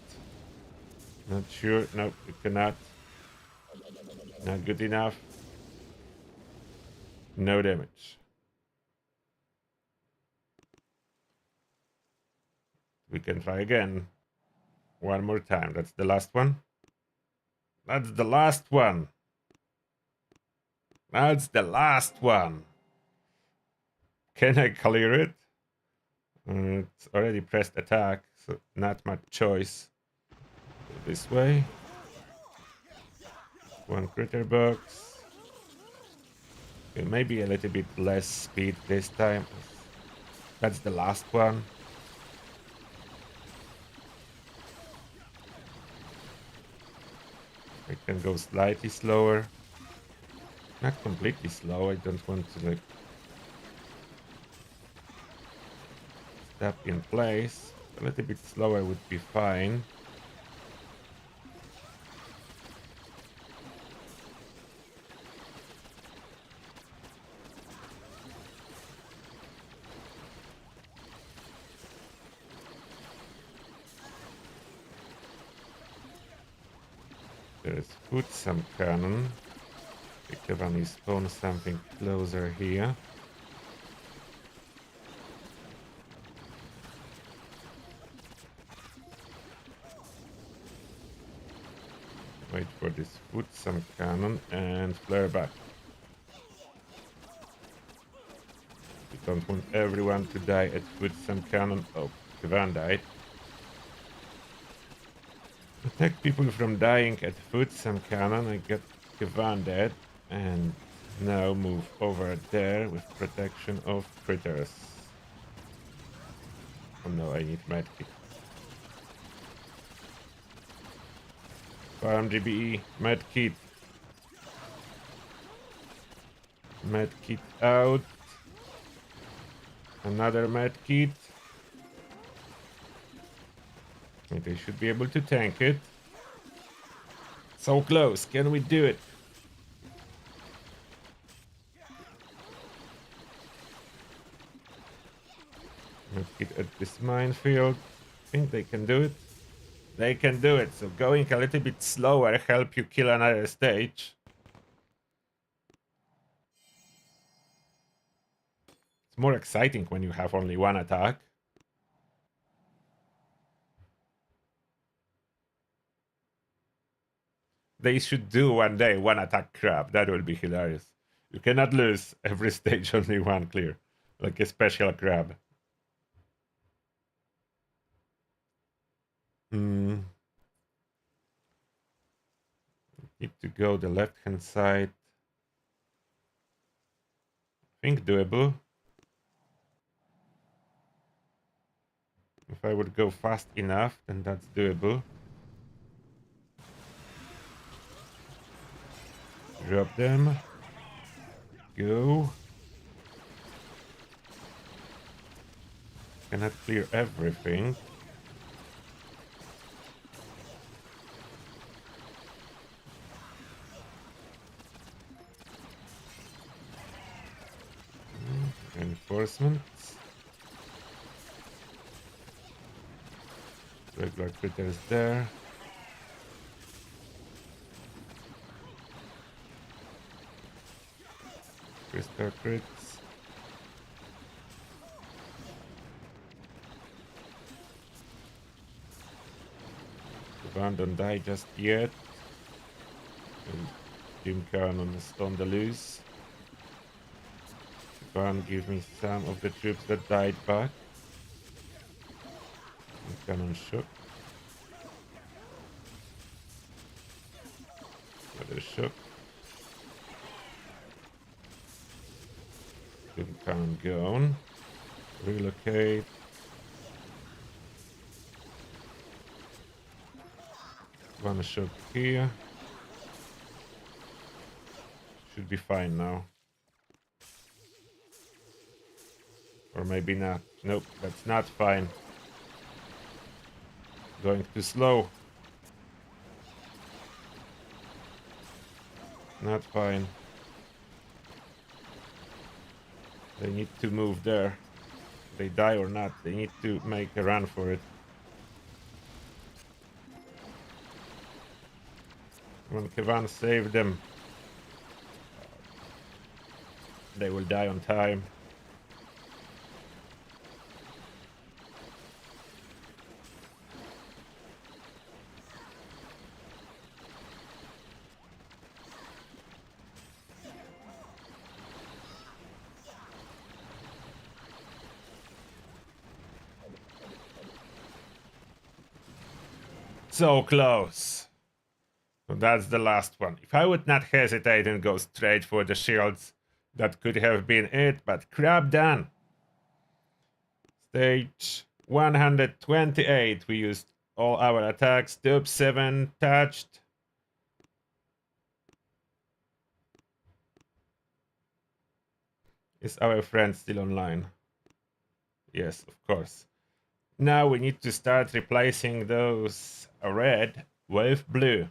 Not sure. No, you cannot. Not good enough. No damage. We can try again. One more time. That's the last one. That's the last one. That's the last one. Can I clear it? It's already pressed attack, so not much choice. This way. 1 critter box. Okay, maybe a little bit less speed this time. That's the last one. I can go slightly slower. Not completely slow. I don't want to like step in place. A little bit slower would be fine. There's food, some cannon. Can we spawn something closer here? Wait for this food, some cannon, and flare back. We don't want everyone to die at food, some cannon. Oh, Kavan died. Protect people from dying at food, some cannon. I got Kavan dead. And now move over there with protection of critters. Oh no, I need medkit. Farm GBE, medkit. Medkit out. Another medkit. They should be able to tank it. So close, can we do it? Medkit at this minefield. I think they can do it. They can do it, so going a little bit slower help you kill another stage. It's more exciting when you have only 1 attack. they should do one day, one attack crab. That will be hilarious. You cannot lose every stage, only one clear. Like a special crab. Hmm. Need to go the left hand side. I think doable. If I would go fast enough, then that's doable. Drop them. Go. Cannot clear everything. Reinforcements. Regular critters there. Crystal crits. The one don't die just yet. And Jim Cannon is on the loose. The one give me some of the troops that died back. Jim Cannon shook. Another shook. Jim Cannon gone. Relocate. One shook here. Should be fine now. Or maybe not. Nope, that's not fine. Going too slow. Not fine. They need to move there. They die or not, they need to make a run for it. When Kevan save them, they will die on time. So close. So that's the last one. If I would not hesitate and go straight for the shields, that could have been it, but crap done. Stage 128, we used all our attacks. Top 7 touched. Is our friend still online? Yes, of course. Now we need to start replacing those red with blue.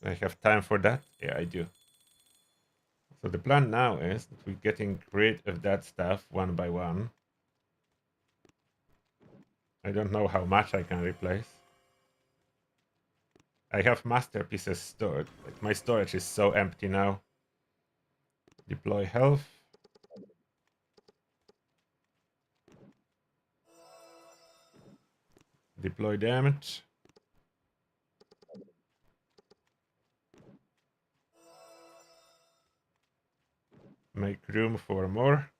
Do I have time for that? Yeah, I do. So the plan now is that we're getting rid of that stuff one by one. I don't know how much I can replace. I have masterpieces stored, but my storage is so empty now. Deploy health. Deploy damage. Make room for more.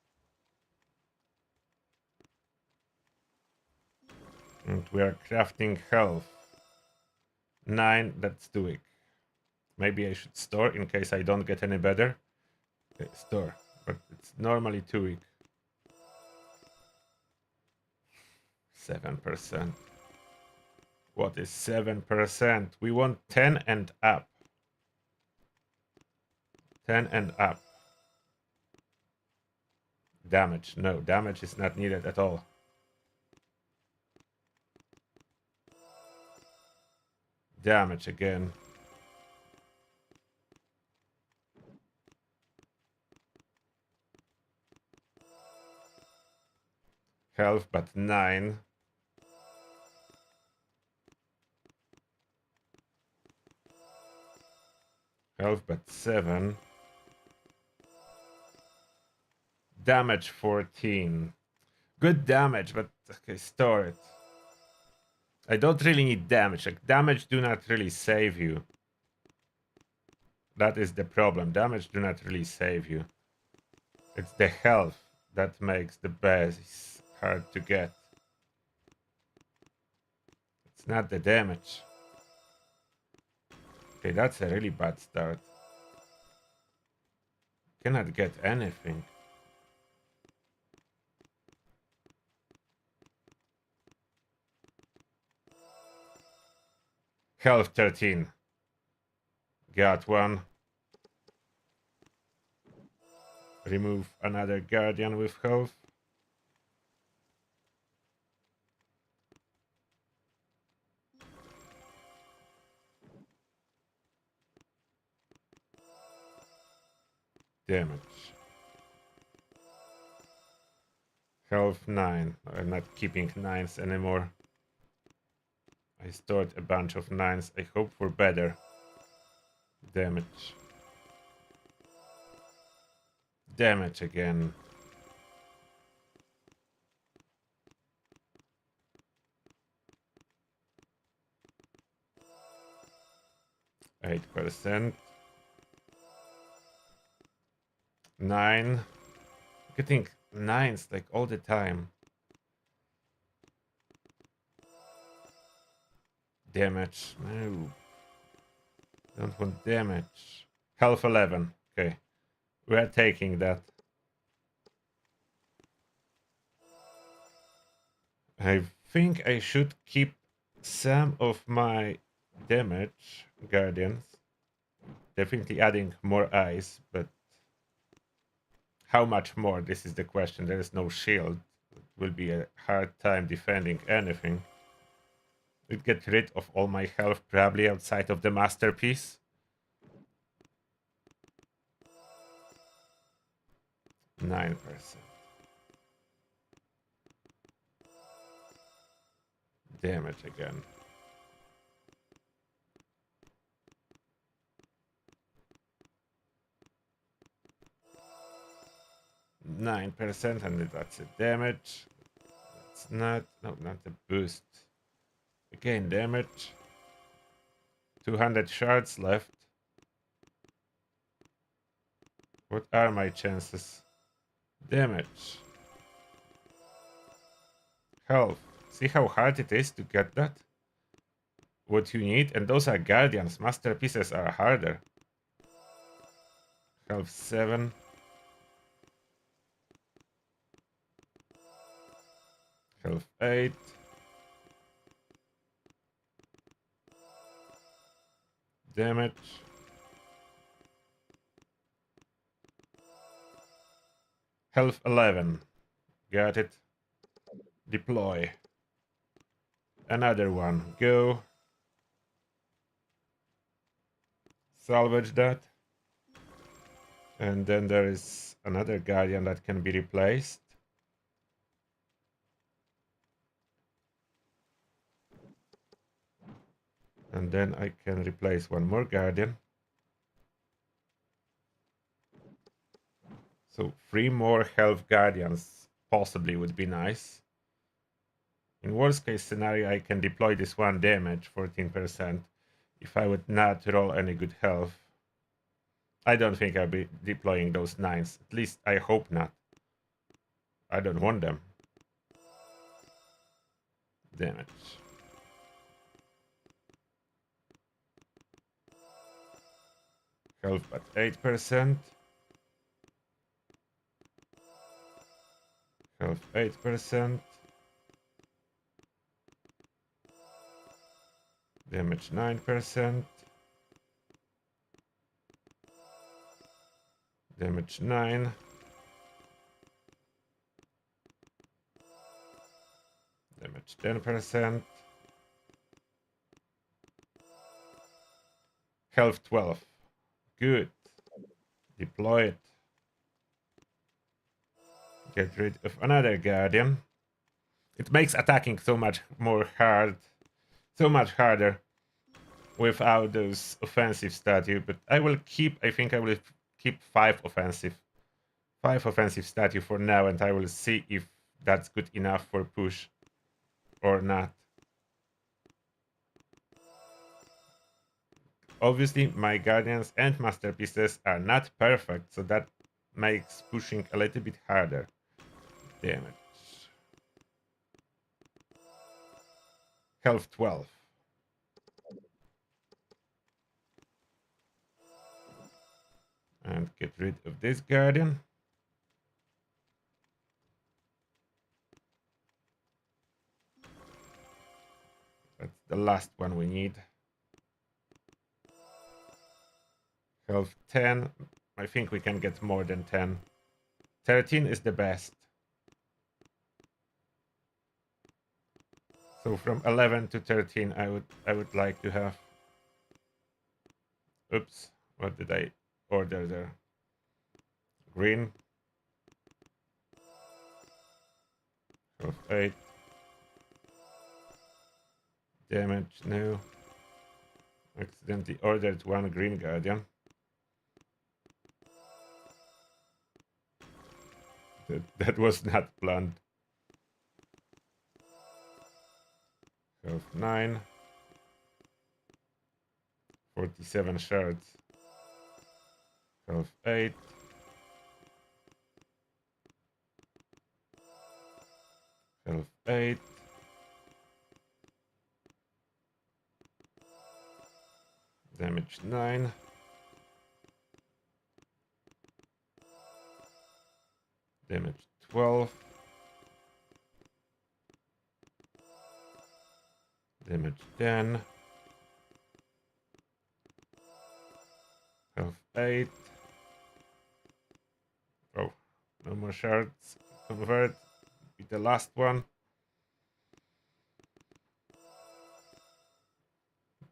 And we are crafting health. 9, that's too weak. Maybe I should store in case I don't get any better. Okay, store, but it's normally too weak. 7%. What is 7%? We want 10 and up. 10 and up. Damage. No, damage is not needed at all. Damage again. Health, but 9. Health, but 7. Damage 14. Good damage, but okay, store it. I don't really need damage. Like, damage do not really save you. That is the problem. Damage do not really save you. It's the health that makes the base hard to get. It's not the damage. Okay, that's a really bad start. Cannot get anything. Health 13. Got one. Remove another guardian with health. Damage. Health 9. I'm not keeping 9s anymore. I stored a bunch of 9s. I hope for better damage. Damage again. %. 9. Getting 9s like all the time. Damage. No. Don't want damage. Health 11. Okay. We are taking that. I think I should keep some of my damage guardians. Definitely adding more eyes, but how much more? This is the question. There is no shield. It will be a hard time defending anything. It get rid of all my health, probably outside of the masterpiece. 9%. Damage again. %, and that's a damage. That's not a boost. Again, damage. 200 shards left. What are my chances? Damage. Health. See how hard it is to get that? What you need, and those are guardians. Masterpieces are harder. Health 7. Health 8. Damage. Health 11. Got it. Deploy. Another one. Go. Salvage that. And then there is another guardian that can be replaced. And then I can replace one more guardian. So 3 more health guardians possibly would be nice. In worst case scenario, I can deploy this one damage, 14%, if I would not roll any good health. I don't think I'll be deploying those 9s. At least I hope not. I don't want them. Damage. Health at 8%. Health 8%. Damage 9%. Damage 9. Damage 10%. Health 12. Good. Deploy it. Get rid of another guardian. It makes attacking so much harder without those offensive statue, but I think I will keep 5 offensive statue for now, and I will see if that's good enough for push or not. Obviously, my guardians and masterpieces are not perfect, so that makes pushing a little bit harder. Damage. Health 12. And get rid of this guardian. That's the last one we need. Health 10. I think we can get more than 10. 13 is the best. So from 11 to 13 I would like to have. Oops, what did I order there? Green. Health 8. Damage, no. Accidentally ordered one green guardian. That was not planned. Health 9. 47 shards. Health 8. Health 8. Damage 9. Damage 12. Damage 10. Health 8. Oh, no more shards. Convert. Be the last one.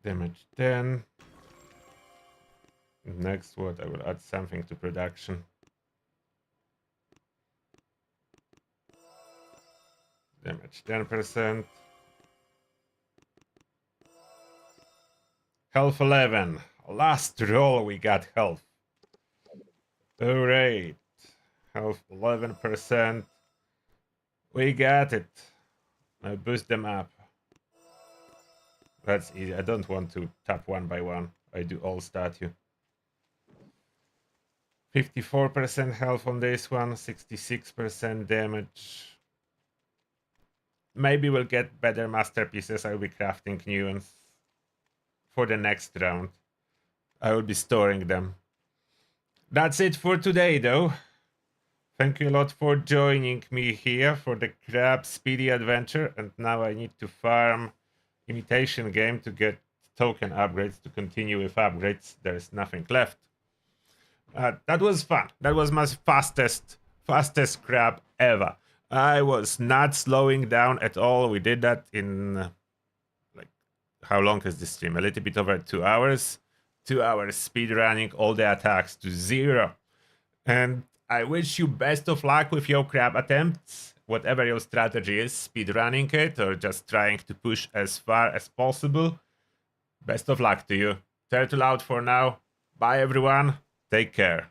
Damage 10. Next what? I will add something to production. Damage 10%. Health 11. Last roll we got health. Alright. Health 11%. We got it. Now boost them up. That's easy. I don't want to tap one by one. I do all statue. 54% health on this one. 66% damage. Maybe we'll get better masterpieces. I'll be crafting new ones for the next round. I will be storing them. That's it for today, though. Thank you a lot for joining me here for the crab speedy adventure. And now I need to farm imitation game to get token upgrades to continue with upgrades. There's nothing left. That was fun. That was my fastest crab ever. I was not slowing down at all. We did that in like, how long is this stream? A little bit over 2 hours. 2 hours speed running all the attacks to 0. And I wish you best of luck with your crab attempts. Whatever your strategy is, speed running it or just trying to push as far as possible. Best of luck to you. Turtle out for now. Bye everyone. Take care.